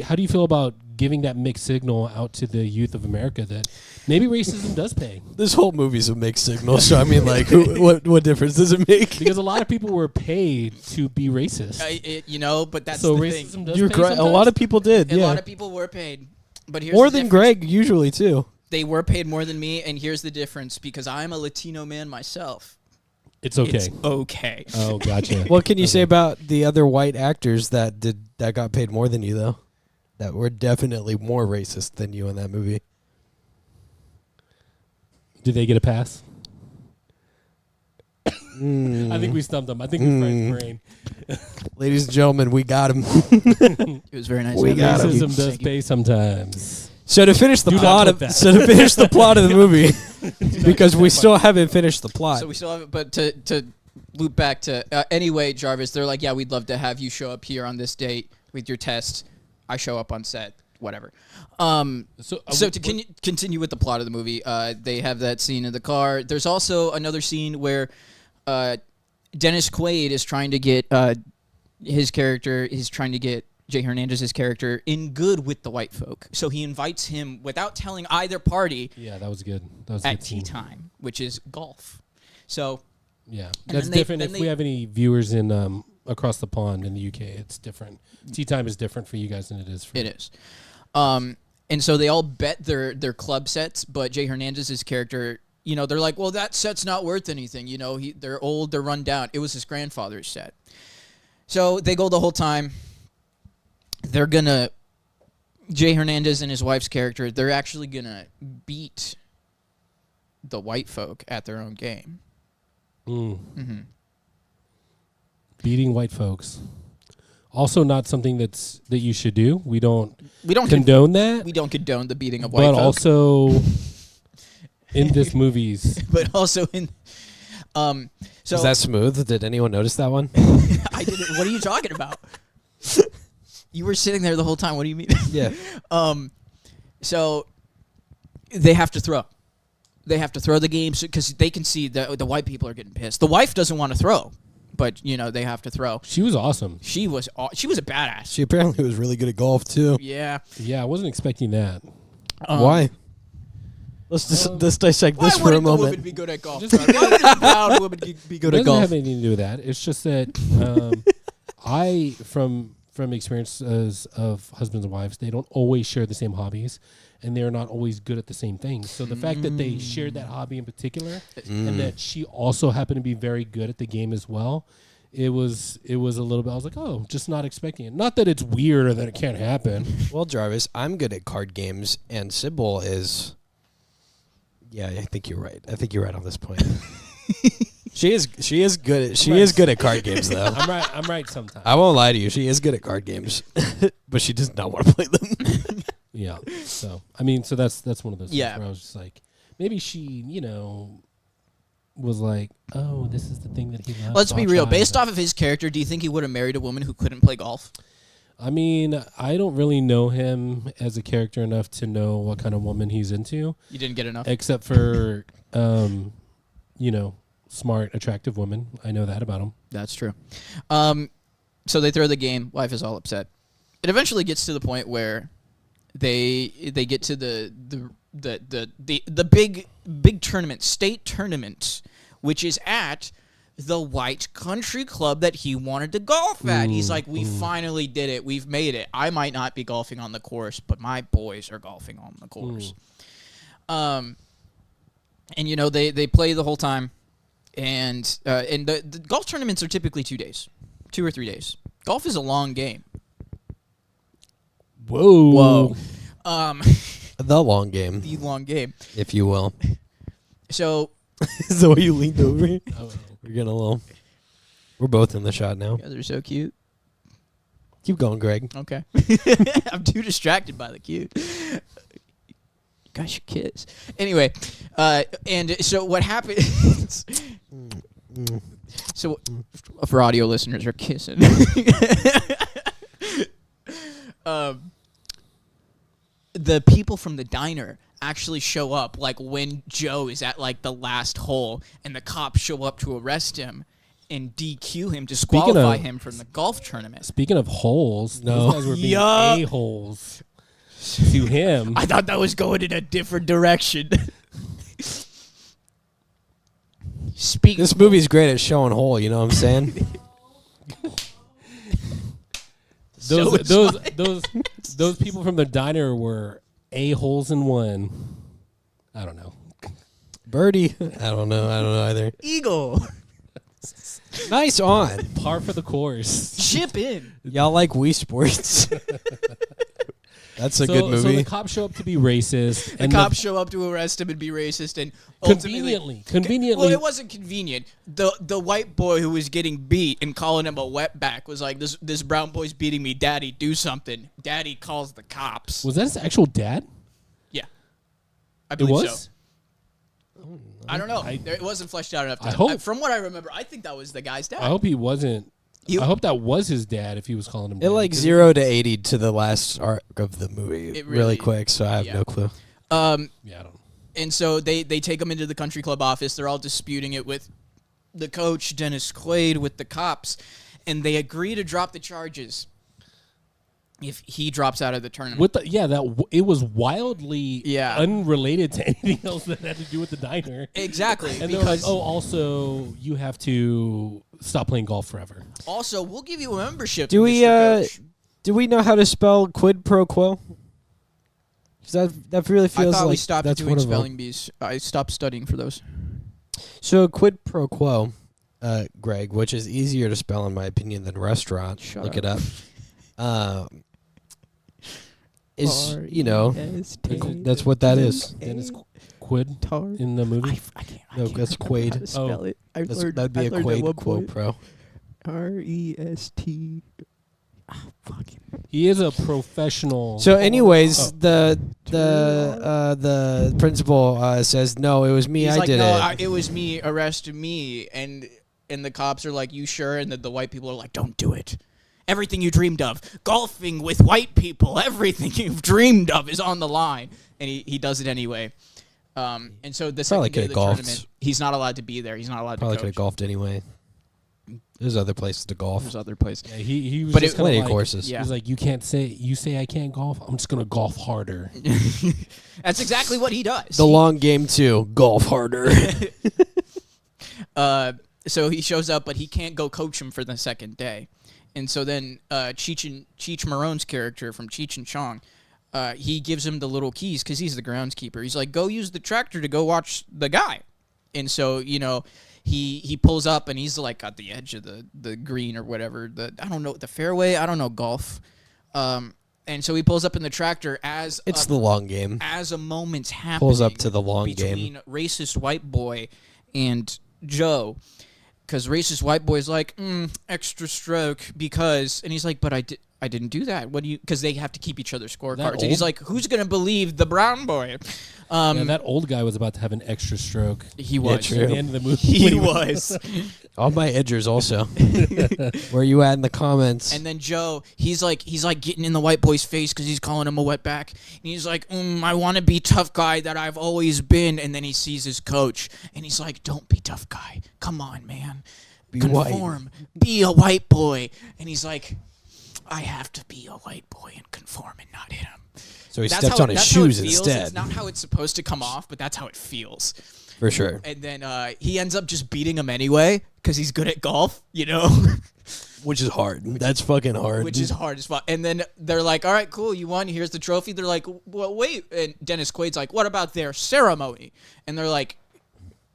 how do you feel about giving that mixed signal out to the youth of America that maybe racism does pay? This whole movie's a mixed signal, so I mean, like, what difference does it make? Because a lot of people were paid to be racist. But that's So the racism thing. does You're pay correct. A lot of people did. A Yeah. lot of people were paid, but here's More the than difference. Greg usually too. They were paid more than me, and here's the difference: because I'm a Latino man myself. It's okay. It's okay. Oh, gotcha. What can you say about the other white actors that got paid more than you though? That were definitely more racist than you in that movie. Did they get a pass? I Mm. think we stumped them. I think we Frank's brain. Ladies and gentlemen, we got him. It was very nice. We got him. Racism does pay sometimes. So to finish the Do not plot clip of that. the movie, because we still haven't finished the plot. So we still have it, but to loop back to anyway, Jarvis. They're like, "Yeah, we'd love to have you show up here on this date with your test." I show up on set, whatever. So to continue with the plot of the movie, they have that scene in the car. There's also another scene where Dennis Quaid is trying to get his character is trying to get Jay Hernandez's character in good with the white folk. So he invites him without telling either party Yeah, that was good. That was a at good tea scene. time, which is golf. So Yeah, And that's then they- different. then If they- we have any viewers in across the pond in the UK, it's different. Tea time is different for you guys than it is for it is. And so they all bet their club sets, but Jay Hernandez's character, they're like, well, that set's not worth anything. They're old, they're run down. It was his grandfather's set. So they go the whole time. They're gonna, Jay Hernandez and his wife's character, they're actually gonna beat the white folk at their own game. Mm. Beating white folks. Also, not something that you should do. We don't condone that. We don't condone the beating of white But folk. also, in this movies, But also in, so Was that smooth? Did anyone notice that one? I didn't. What are you talking about? You were sitting there the whole time. What do you mean? Yeah. So they have to throw. They have to throw the game because they can see the white people are getting pissed. The wife doesn't want to throw, but they have to throw. she was awesome. She was a badass. She apparently was really good at golf too. Yeah. Yeah, I wasn't expecting that. Why? Let's dissect Why this for a wouldn't the woman moment. be good at golf? Why wouldn't a proud woman be good It at doesn't golf? have anything to do with that. It's just that I, from experiences of husbands and wives, they don't always share the same hobbies, and they're not always good at the same things. So the fact that they shared that hobby in particular, and that she also happened to be very good at the game as well, it was a little bit. I was like, oh, just not expecting it. Not that it's weird or that it can't happen. Well, Jarvis, I'm good at card games, and Sybil is. Yeah, I think you're right. I think you're right on this point. She is good. She is good at card games, though. I'm right sometimes. I won't lie to you. She is good at card games, but she does not want to play them. Yeah. So I mean, so that's one of those Yeah. things where I was just like, maybe she, was like, oh, this is the thing that he loves. Let's so be I'll real. try Based it. off of his character, do you think he would have married a woman who couldn't play golf? I mean, I don't really know him as a character enough to know what kind of woman he's into, You didn't get enough. except for, smart, attractive women. I know that about him. That's true. So they throw the game. Wife is all upset. It eventually gets to the point where they get to the big tournament, state tournament, which is at the White Country Club that he wanted to golf at. He's like, we finally did it. We've made it. I might not be golfing on the course, but my boys are golfing on the course. And you know, they play the whole time, and the golf tournaments are typically 2 days, 2 or 3 days. Golf is a long game. Whoa. The long game, The long game. if you will. So Is that why you leaned over? Oh. We're getting a little. We're both in the shot now. you guys are so cute. Keep going, Greg. Okay. I'm too distracted by the cute. You guys should kiss. Anyway, and so what happens? So for audio listeners, are kissing. The people from the diner actually show up, like when Joe is at like the last hole, and the cops show up to arrest him and DQ him, disqualify him from the golf tournament. Speaking of holes, No. those guys were being Yup. a-holes to him. I thought that was going in a different direction. Speaking This movie's great at showing hole. You know what I'm saying? So is Those people from the diner were a-holes in one. I don't know. Birdie. I don't know either. Eagle. Nice on. Par for the course. Chip in. Y'all like Wii Sports? That's a good So movie. the cops show up to be racist. The cops show up to arrest him and be racist, and ultimately, conveniently. well, it wasn't convenient. The white boy who was getting beat and calling him a wetback was like, this brown boy's beating me. Daddy, do something. Daddy calls the cops. Was that his actual dad? Yeah, I It believe was? so. I don't know. It wasn't fleshed out enough. I hope- From what I remember, I think that was the guy's dad. I hope he wasn't. You- I hope that was his dad if he was calling him It dad. like 0 to 80 to the last arc of the movie It really really- quick, so I have yeah. no clue. Yeah, I don't know. And so they take him into the country club office. They're all disputing it with the coach, Dennis Quaid, with the cops, and they agree to drop the charges if he drops out of the tournament. With the, it was wildly Yeah. unrelated to anything else that had to do with the diner. Exactly. And they're like, because oh, also you have to stop playing golf forever. also, we'll give you a membership. Do we, Mr. Coach. Do we know how to spell quid pro quo? 'Cause that really I feels thought like we stopped that's doing one of them. spelling bees. I stopped studying for those. So quid pro quo, Greg, which is easier to spell in my opinion than restaurant. Shut Look up. it up. Is that's what that is. Dennis Quid in the movie. No, that's Quaid. Spell it. I learned, That'd be I a learned at Quaid one quo point. pro. REST. He is a professional. So, anyways, Oh. the principal says no, it was me. He's I like, did no, it. it was me. Arrest me. And the cops are like, you sure? And the white people are like, don't do it. Everything you dreamed of, golfing with white people, everything you've dreamed of is on the line. And he does it anyway. And so the Probably second day of could've the golfed. tournament, he's not allowed to be there. He's not allowed Probably to could have coach. golfed anyway. There's other places to golf. There's other places. Yeah, he was But just it- kinda Plenty like, of courses. Yeah. He's like, you say I can't golf. I'm just gonna golf harder. That's exactly what he does. The long game too. Golf harder. So he shows up, but he can't go coach him for the second day. And so then Cheech Marone's character from Cheech and Chong, he gives him the little keys because he's the groundskeeper. He's like, go use the tractor to go watch the guy. And so, you know, he pulls up and he's like at the edge of the green or whatever. I don't know, the fairway. I don't know golf. And so he pulls up in the tractor as It's the long game. as a moment's happening. Pulls up to the long between game. racist white boy and Joe. Because racist white boy's like, extra stroke because, and he's like, but I didn't do that. What do you? Because they have to keep each other's scorecards. And he's old? like, who's gonna believe the brown boy? Yeah, that old guy was about to have an extra stroke. He was. true. At the end of the movie. He was. All my edgers also. Where you at in the comments? And then Joe, he's like getting in the white boy's face because he's calling him a wetback. And he's like, I want to be tough guy that I've always been. And then he sees his coach, and he's like, don't be tough guy. Come on, man. Be white. conform, be a white boy. And he's like, I have to be a white boy and conform and not hit him. So he That's steps how on his that's how it shoes feels. instead. It's not how it's supposed to come off, but that's how it feels. For sure. And then he ends up just beating him anyway because he's good at golf, you know? Which is hard. That's fucking hard. Which is hard as fuck. And then they're like, all right, cool, you won. Here's the trophy. They're like, well, wait. And Dennis Quaid's like, what about their ceremony? And they're like,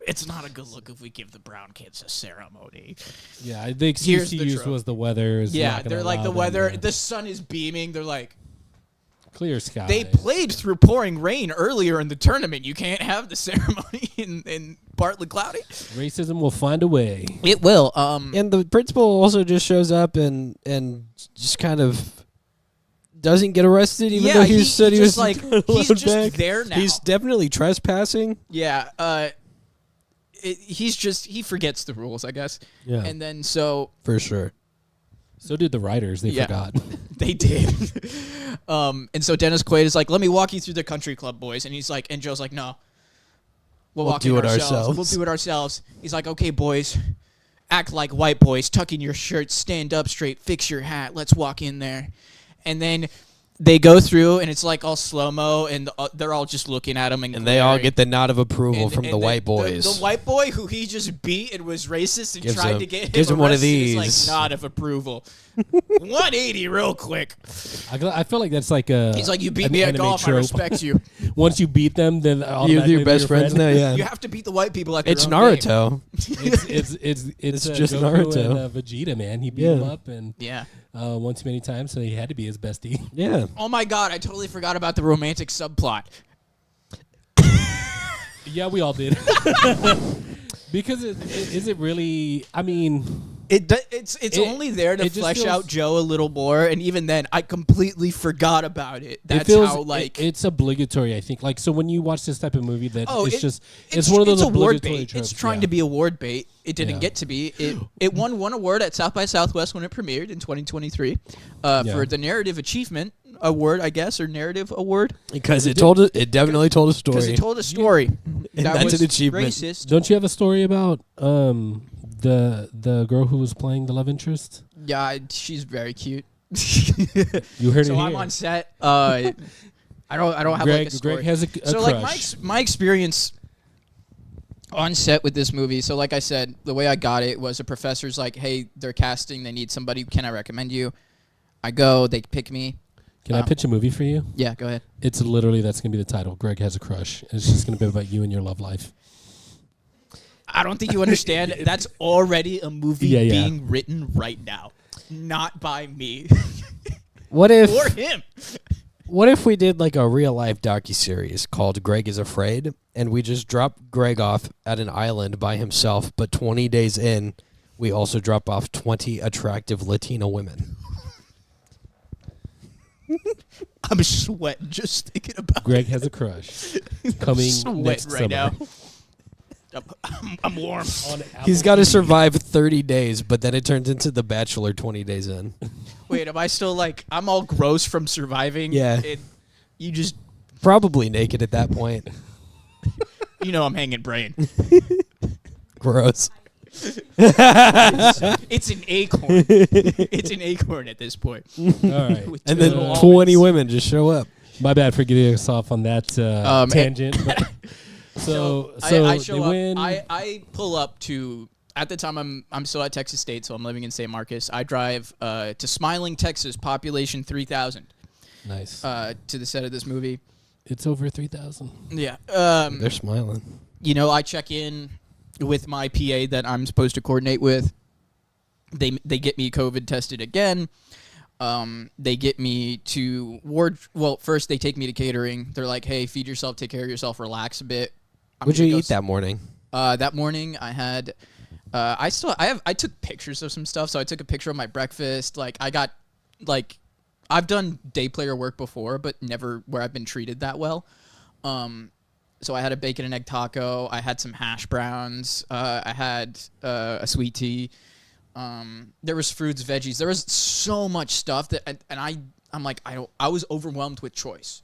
it's not a good look if we give the brown kids a ceremony. Yeah, the excuse Here's he the used trophy. was the weather. Is Yeah, not gonna they're like, allow the them weather, to- the sun is beaming. They're like, clear sky. they played through pouring rain earlier in the tournament. You can't have the ceremony in partly cloudy. Racism will find a way. It will. And the principal also just shows up and just kind of doesn't get arrested, even though he said he was just like allowed he's just back. there now. He's definitely trespassing. Yeah. He forgets the rules, I guess. Yeah, And then so for sure. So did the writers. They Yeah. forgot. they did. And so Dennis Quaid is like, let me walk you through the country club, boys. And he's like, and Joe's like, no. We'll walk do in it ourselves. ourselves. We'll do it ourselves. He's like, okay, boys. Act like white boys. Tuck in your shirts. Stand up straight. Fix your hat. Let's walk in there. And then they go through, and it's like all slow-mo, and they're all just looking at him. And they all glaring. get the nod of approval And- from and the white boys. The white boy who he just beat and was racist and Gives tried him- to get gives him him one of arrested is these. like nod of approval. 180 real quick. I feel like that's like a. He's like, you beat an me at anime golf, I trope. respect you. Once you beat them, then You're automatically your they're best friends friend. now. Yeah, You have to beat the white people at their it's own Naruto. It's It's just just Goku Naruto. and Vegeta, man. He beat Yeah. him up and game. Yeah. one too many times, so he had to be his bestie. Yeah, Oh my god, I totally forgot about the romantic subplot. Yeah, we all did. Because is it really? I mean, It's It- only there to it just flesh feels- out Joe a little more, and even then, I completely forgot about it. That's it feels how like. it's obligatory. I think like so when you watch this type of movie, that Oh, it's one of those award obligatory bait. tropes. It's trying yeah. to be award bait. It didn't Yeah. get to be. It won one award at South by Southwest when it premiered in 2023 for the narrative achievement award, I guess, or narrative award because it definitely told a because story. it told a story that that's was an achievement. racist. Don't you have a story about the girl who was playing the love interest? Yeah, she's very cute. You heard So it I'm here. on set. I don't have Greg, like a story. Greg has a So crush. like my experience on set with this movie. So like I said, the way I got it was a professor's like, "Hey, they're casting. They need somebody. Can I recommend you?" I go. They pick me. Can I pitch a movie for you? Yeah, go ahead. It's literally that's gonna be the title. Greg has a crush. It's just gonna be about you and your love life. I don't think you understand. That's already a movie Yeah, yeah. being written right now, not by me What if or him. What if we did like a real life docuseries called Greg is Afraid, and we just drop Greg off at an island by himself, but 20 days in, we also drop off 20 attractive Latino women. I'm sweating just thinking about Greg has a crush. Coming sweating next right summer. now. I'm warm. On He's Apple got to TV. survive 30 days, but then it turns into The Bachelor 20 days in. Wait, am I still like I'm all gross from surviving? Yeah. You just Probably naked at that point. I'm hanging brain. Gross. It's an acorn. It's an acorn at this point. All right. With And two then little 20 almonds. women just show up. My bad for getting us off on that tangent. but- so I they show up. win. I pull up to. At the time, I'm still at Texas State, so I'm living in San Marcos. I drive to Smiling, Texas, population 3,000, nice. to the set of this movie. It's over 3,000. Yeah. They're smiling. I check in with my PA that I'm supposed to coordinate with. They get me COVID tested again. They get me to ward. Well, first they take me to catering. They're like, "Hey, feed yourself, take care of yourself, relax a bit." What'd you eat that morning? That morning I had. I took pictures of some stuff. So I took a picture of my breakfast. I've done day player work before, but never where I've been treated that well. So I had a bacon and egg taco. I had some hash browns. I had a sweet tea. There was fruits, veggies. There was so much stuff I was overwhelmed with choice,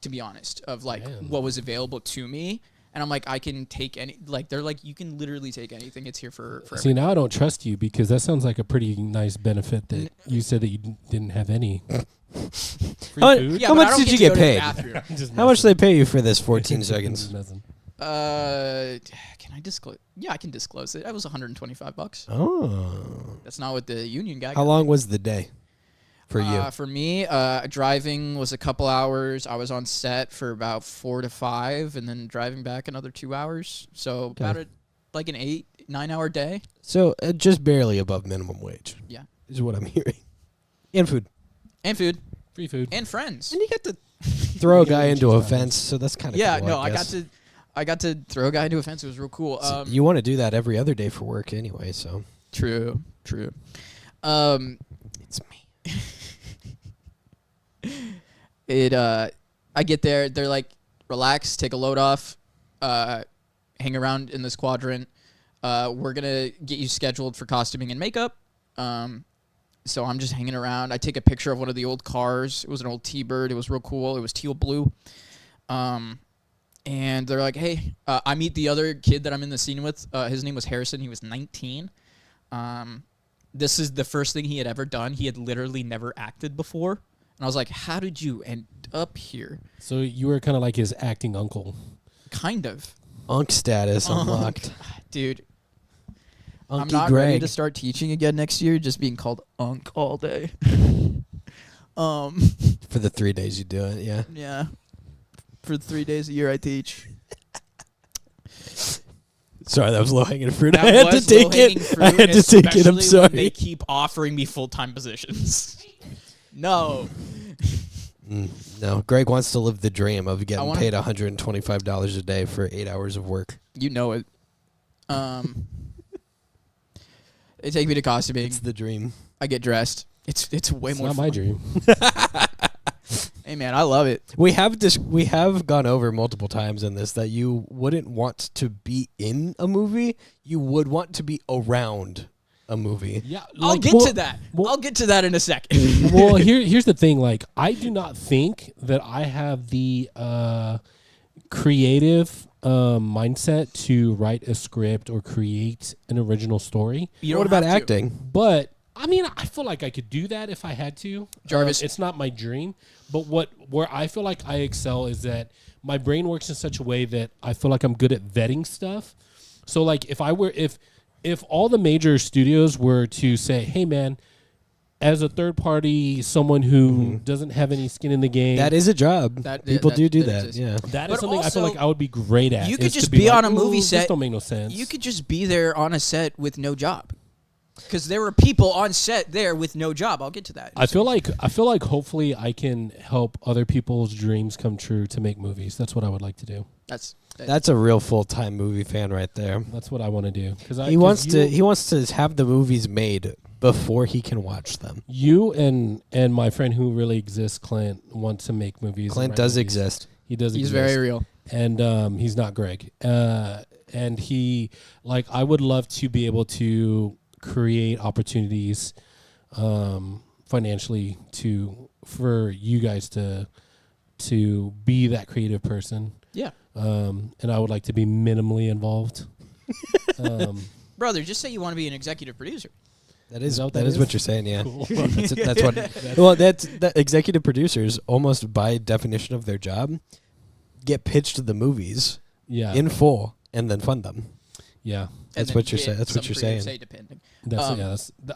to be honest, of Man. what was available to me. And I'm like, I can take any. Like they're like, you can literally take anything. It's here for See, now I don't trust you because that sounds like a pretty nice benefit that you said that you didn't have any. Free How- food? Yeah, How but I much don't did you to get go to the paid? bathroom. I'm just How much messing. they pay you for this 14 Just seconds? messing. Can I disclose? Yeah, I can disclose it. That was $125. Oh. That's not what the union guy. How got. long was the day for you? For me, driving was a couple hours. I was on set for about 4 to 5, and then driving back another 2 hours. So Okay. about like an 8-9 hour day. So just barely above minimum wage Yeah, is what I'm hearing. And food. and food Free food. and friends. And you got to throw a guy Yeah, into a cheese fence, so that's kind of Yeah, cool, no, guess. I got to throw a guy into a fence. It was real cool. So you want to do that every other day for work anyway, so. True. It's me. I get there, they're like, relax, take a load off, hang around in this quadrant. We're gonna get you scheduled for costuming and makeup. So I'm just hanging around. I take a picture of one of the old cars. It was an old T-Bird. It was real cool. It was teal blue. And they're like, hey, I meet the other kid that I'm in the scene with. His name was Harrison. He was 19. This is the first thing he had ever done. He had literally never acted before. And I was like, how did you end up here? So you were kind of like his acting uncle. Kind of. Unk status unlocked. Dude, Unky I'm not Greg. ready to start teaching again next year, just being called Unk all day. For the 3 days you do it, yeah. Yeah. For 3 days a year I teach. Sorry, that was low hanging fruit. I That had to was take low-hanging it. fruit, I had to take it. I'm especially when they sorry. keep offering me full-time positions. No. No, Greg wants to live the dream of getting wanna- paid $125 a day for 8 hours of work. You know it. They take me to costuming. It's the dream. I get dressed. It's way It's more not fun. my dream. Hey man, I love it. We have gone over multiple times in this that you wouldn't want to be in a movie. You would want to be around a movie. Yeah, I'll get to that. I'll get to that in a second. Well, here's the thing. Like, I do not think that I have the creative mindset to write a script or create an original story. You What don't about have to. acting? But I mean, I feel like I could do that if I had to. Jarvis. It's not my dream, but where I feel like I excel is that my brain works in such a way that I feel like I'm good at vetting stuff. So like if all the major studios were to say, "Hey man, as a third party, someone who doesn't have any skin in the game," That is a job. That- People that- do that that. exists. Yeah. that is But something I feel like also, I would be great at. you could is to just be on a like, movie "Ooh, set. This don't make no sense. You could just be there on a set with no job. Because there were people on set there with no job. I'll get to that. I feel like hopefully I can help other people's dreams come true to make movies. That's what I would like to do. That's a real full-time movie fan right there. That's what I want to do. Because He wants to have the movies made before he can watch them. You and my friend who really exists, Clint, want to make movies. and Clint write does movies. exist. He does. He's exist. very real. And he's not Greg. And he I would love to be able to create opportunities financially for you guys to be that creative person. Yeah. And I would like to be minimally involved. Brother, just say you want to be an executive producer. That is that what that that is is? what you're saying, yeah. Cool. That's what. Well, that executive producers almost by definition of their job get pitched the movies Yeah. in full and then fund them. Yeah. That's And what then you're get saying. That's what some you're creative saying. say depending.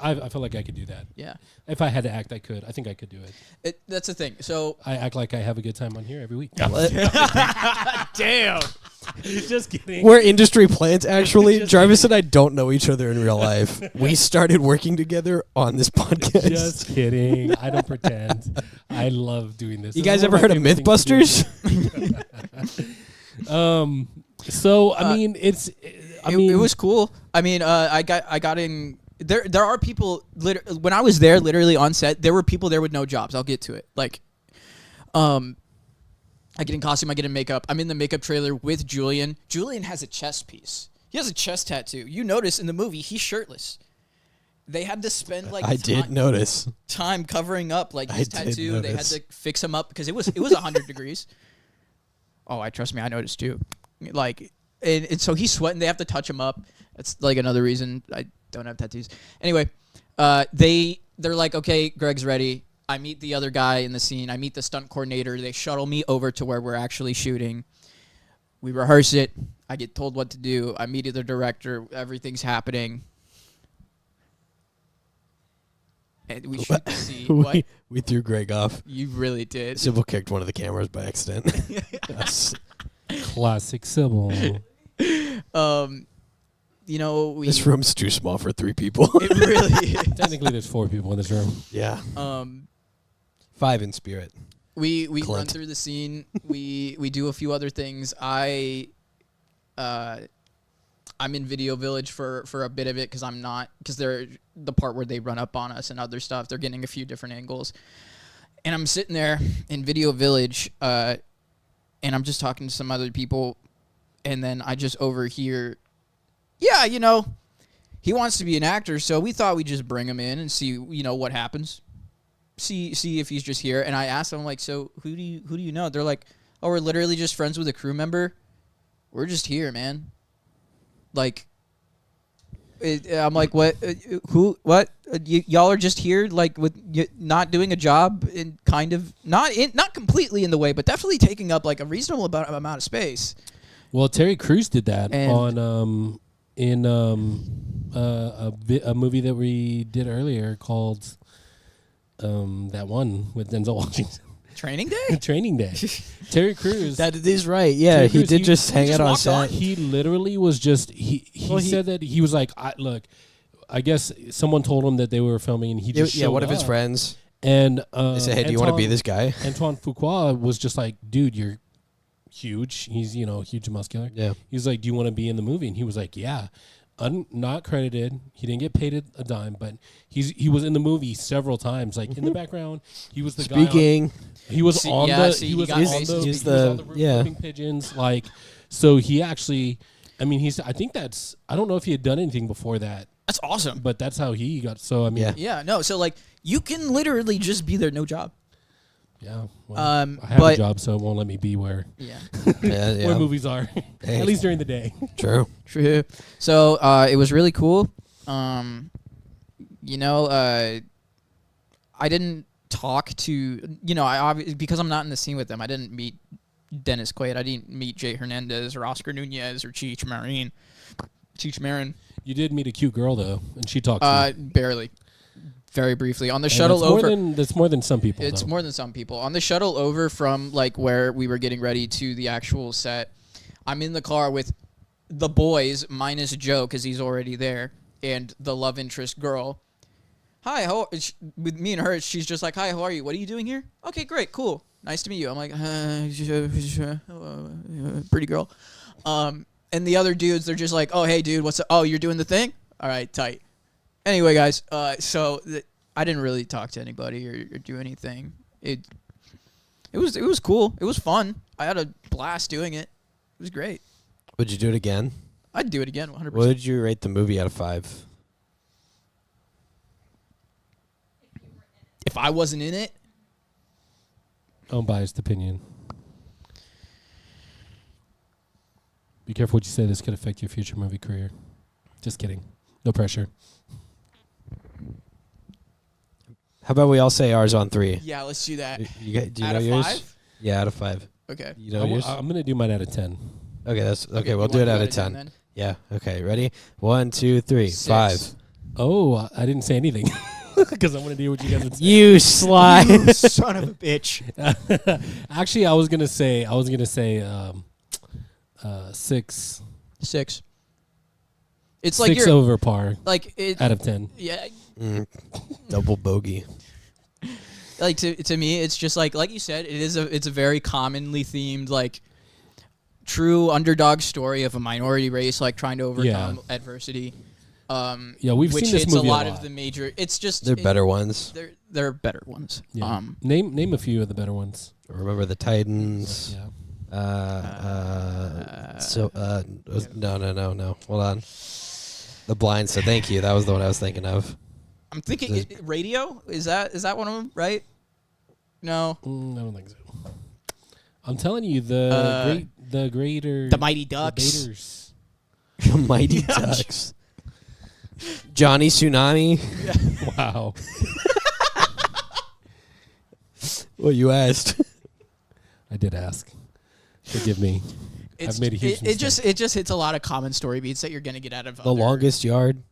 I feel like I could do that. Yeah. If I had to act, I could. I think I could do it. That's the thing. So I act like I have a good time on here every week. damn. Just kidding. We're industry plants, actually. Jarvis and I don't know each other in real life. We started working together on this podcast. Just kidding. I don't pretend. I love doing this. You This guys is ever one heard of my favorite things Mythbusters? to do. So I mean, it's. I mean, it was cool. I mean, I got in. There are people. When I was there, literally on set, there were people there with no jobs. I'll get to it. Like, I get in costume. I get in makeup. I'm in the makeup trailer with Julian. Julian has a chest piece. He has a chest tattoo. You notice in the movie he's shirtless. They had to spend like I did notice. time covering up like his I did tattoo. They had notice. to fix him up because it was 100 degrees. Oh, trust me, I noticed too. Like, and so he's sweating. They have to touch him up. That's like another reason I don't have tattoos. Anyway, they're like, okay, Greg's ready. I meet the other guy in the scene. I meet the stunt coordinator. They shuttle me over to where we're actually shooting. We rehearse it. I get told what to do. I meet the director. Everything's happening. And we shoot the scene. What? we threw Greg off. You really did. Sybil kicked one of the cameras by accident. Yes. Classic Sybil. You know, we This room's too small for 3 people. it really is. Technically, there's 4 people in this room. Yeah. 5 in spirit. We run Clint. through the scene. We do a few other things. I'm in Video Village for a bit of it because they're the part where they run up on us and other stuff. They're getting a few different angles, and I'm sitting there in Video Village, and I'm just talking to some other people, and then I just overhear, yeah, you know, he wants to be an actor, so we thought we'd just bring him in and see, you know, what happens. See if he's just here. And I asked them, like, so who do you know? They're like, oh, we're literally just friends with a crew member. We're just here, man. Like, I'm like, what? Who? What? Y'all are just here, like, with not doing a job and kind of not completely in the way, but definitely taking up like a reasonable amount of space. Well, Terry Crews did that And- on a movie that we did earlier called that one with Denzel Washington. Training Day. Training Day. Terry Crews. That is right. Yeah, Terry he Crews, did just hang just out on walked on. set. He literally was just he Well, he- said that he was like, look, I guess someone told him that they were filming, and he just Yeah, one of his up. friends. And They said, hey, do you want to be this guy? Antoine Fuqua was just like, dude, you're huge. He's, you know, huge and muscular. Yeah. He's like, do you want to be in the movie? And he was like, yeah. Not credited. He didn't get paid a dime, but he was in the movie several times, like in the background. He was the Speaking. guy. He was See, on yeah, the. see, He he was got on faces. the. He's he was on the- the roof yeah. flipping pigeons. Like, so he actually. I mean, I think that's. I don't know if he had done anything before that, That's awesome. but that's how he got. So I mean, Yeah. Yeah, no. So like, you can literally just be there, no job. yeah. Well, I have but a job, so it won't let me be where yeah, Yeah, where movies are, Hey. at least during the day. True. true. So it was really cool. You know, I didn't talk to, you know, because I'm not in the scene with them. I didn't meet Dennis Quaid. I didn't meet Jay Hernandez or Oscar Nunez or Cheech Marin. You did meet a cute girl though, and she talked to you. Barely, very briefly on the And shuttle that's over. That's more than some people. It's though. more than some people. On the shuttle over from like where we were getting ready to the actual set, I'm in the car with the boys minus Joe because he's already there, and the love interest girl. Hi, with me and her, she's just like, hi, how are you? What are you doing here? Okay, great, cool. Nice to meet you. I'm like, pretty girl. And the other dudes, they're just like, oh, hey, dude, what's up? Oh, you're doing the thing? All right, tight. Anyway, guys, so I didn't really talk to anybody or do anything. It was cool. It was fun. I had a blast doing it. It was great. Would you do it again? I'd do it again, 100%. What would you rate the movie out of 5? If I wasn't in it, Unbiased opinion. Be careful what you say. This could affect your future movie career. Just kidding. No pressure. How about we all say ours on 3? yeah, let's do that. Do you Out know of yours? 5? Yeah, out of 5. Okay. You know yours? I'm gonna do mine out of 10. Okay, that's okay. You We'll do wanna it out go of to 10 10. then? Yeah. Okay. Ready? 1, 2, 3, 6. 5. Oh, I didn't say anything because I want to do what you guys would say. You slide. Son of a bitch. Actually, I was gonna say 6. 6. It's like 6 you're over par like it. out of 10. Yeah. Double bogey. Like to me, it's just like you said, it's a very commonly themed like true underdog story of a minority race like trying to overcome adversity. Yeah, we've which seen this hits movie a lot of the major. It's just They're better ones. They're better ones. Yeah. Name a few of the better ones. Remember the Titans. Yeah. No. Hold on. The Blind. So thank you. That was the one I was thinking of. I'm thinking Radio. Is that one of them? Right? No. I don't think so. I'm telling you, The Mighty Ducks. Debaters. The Mighty Ducks. Johnny Tsunami. Wow. Well, you asked. I did ask. Forgive me. I've made a huge it just mistake. it just hits a lot of common story beats that you're gonna get out of The Longest Yard.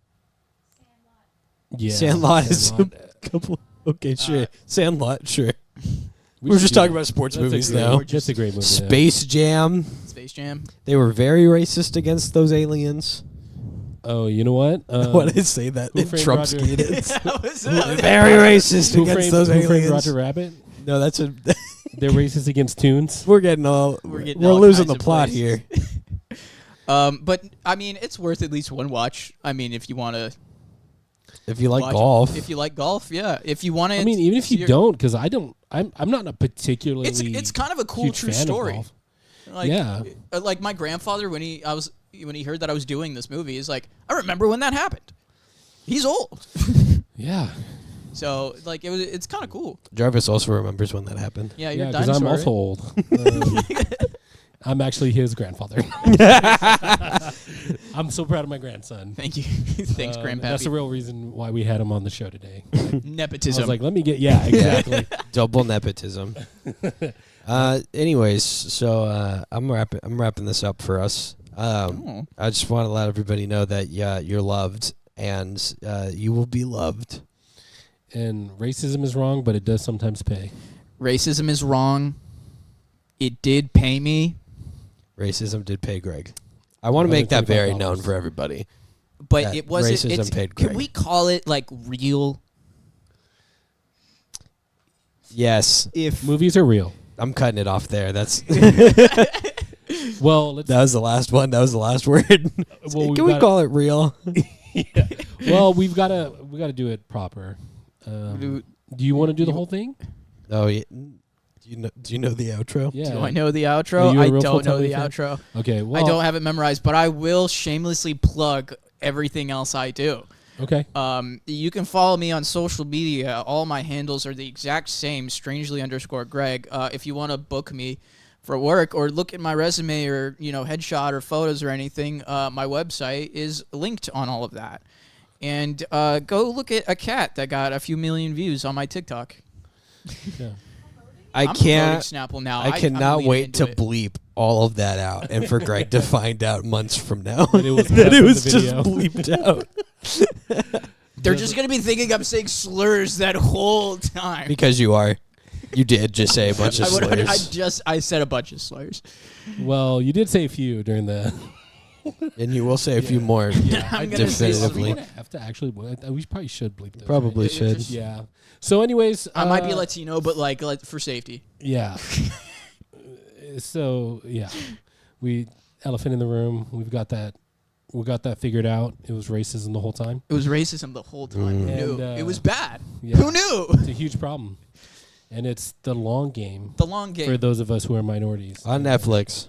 Yeah. Sandlot is a couple. Okay, sure. Sandlot, sure. We're just talking about sports movies now. That's a great movie. though. Space Jam. Space Jam. They were very racist against those aliens. Oh, you know what? Why did I say that? Who Framed Trump Roger- skated. That was, Very racist against those Who Framed aliens. Roger Rabbit? No, that's a. They're racist against tunes. We're getting all. We're getting We're all losing kinds the of plot places. here. But I mean, it's worth at least one watch. I mean, if you want to. If you like golf, If you like golf, yeah. If you want to. I mean, even if you don't, because I don't. I'm not a particularly. It's kind of a cool huge true fan of story. golf. Like, Yeah. Like my grandfather when he heard that I was doing this movie, he's like, I remember when that happened. He's old. Yeah. So like it's kind of cool. Jarvis also remembers when that happened. Yeah, you're Yeah, a because dinosaur. I'm also right? old. I'm actually his grandfather. I'm so proud of my grandson. Thank you. Thanks, Grandpappy. That's the real reason why we had him on the show today. Nepotism. I was like, let me get. Yeah, exactly. Double nepotism. Anyways, so I'm wrapping this up for us. Oh. I just want to let everybody know that you're loved and you will be loved. And racism is wrong, but it does sometimes pay. Racism is wrong. It did pay me, Racism did pay Greg. I want to make that very known for everybody. but That it wasn't. racism paid Can Greg. we call it like real? Yes, If Movies are real. I'm cutting it off there. That's Well, let's. that was the last one. That was the last word. Well, Can we call it real? Well, we gotta do it proper. Do you want to do the whole thing? Oh, yeah. Do you know the outro? Yeah. do I know the Are outro? you a I real don't know full-time the fan? outro. Okay. Well, I don't have it memorized, but I will shamelessly plug everything else I do. Okay. You can follow me on social media. All my handles are the exact same, strangely_Greg. If you want to book me for work or look at my resume or headshot or photos or anything, my website is linked on all of that. And go look at a cat that got a few million views on my TikTok. Yeah. I I'm can't. promoting Snapple now. I I'm cannot leaning wait into to it. bleep all of that out and for Greg to find out months from now That it was that cut it from was the just video. bleeped out. They're just gonna be thinking I'm saying slurs that whole time. Because you are. You did just say a bunch of slurs. I said a bunch of slurs. Well, you did say a few during the. And you will say a few more. I'm gonna say definitively. We're gonna have to actually. We probably should bleep those. Probably right? should. Yeah. So, anyways, I might be Latino, but like for safety. Yeah. So yeah, we elephant in the room. We got that figured out. It was racism the whole time. It was racism the whole time. Who And, knew? It was bad. yeah. Who knew? It's a huge problem, and it's the long game The long game. for those of us who are minorities On Netflix.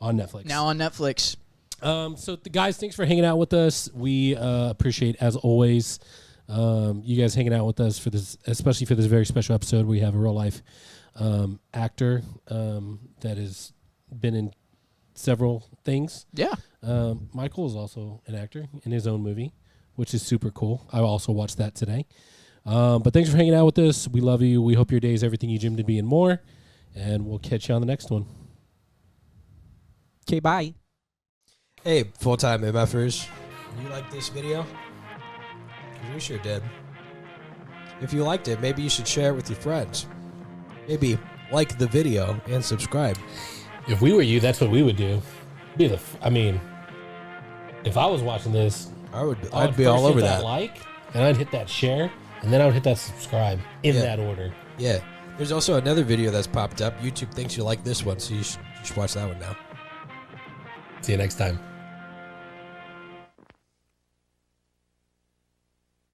on Netflix. Now on Netflix. So the guys, thanks for hanging out with us. We appreciate, as always, you guys hanging out with us for this, especially for this very special episode. We have a real life actor that has been in several things. Yeah. Michael is also an actor in his own movie, which is super cool. I also watched that today. But thanks for hanging out with us. We love you. We hope your day is everything you dreamed to be and more. And we'll catch you on the next one. Okay, bye. Hey, full-time MFers. You like this video? 'Cause we sure did. If you liked it, maybe you should share it with your friends. Maybe like the video and subscribe. If we were you, that's what we would do. I mean, if I was watching this, I'd be all over that. Like, and I'd hit that share, and then I would hit that subscribe in that order. Yeah. There's also another video that's popped up. YouTube thinks you like this one, so you should watch that one now. See you next time.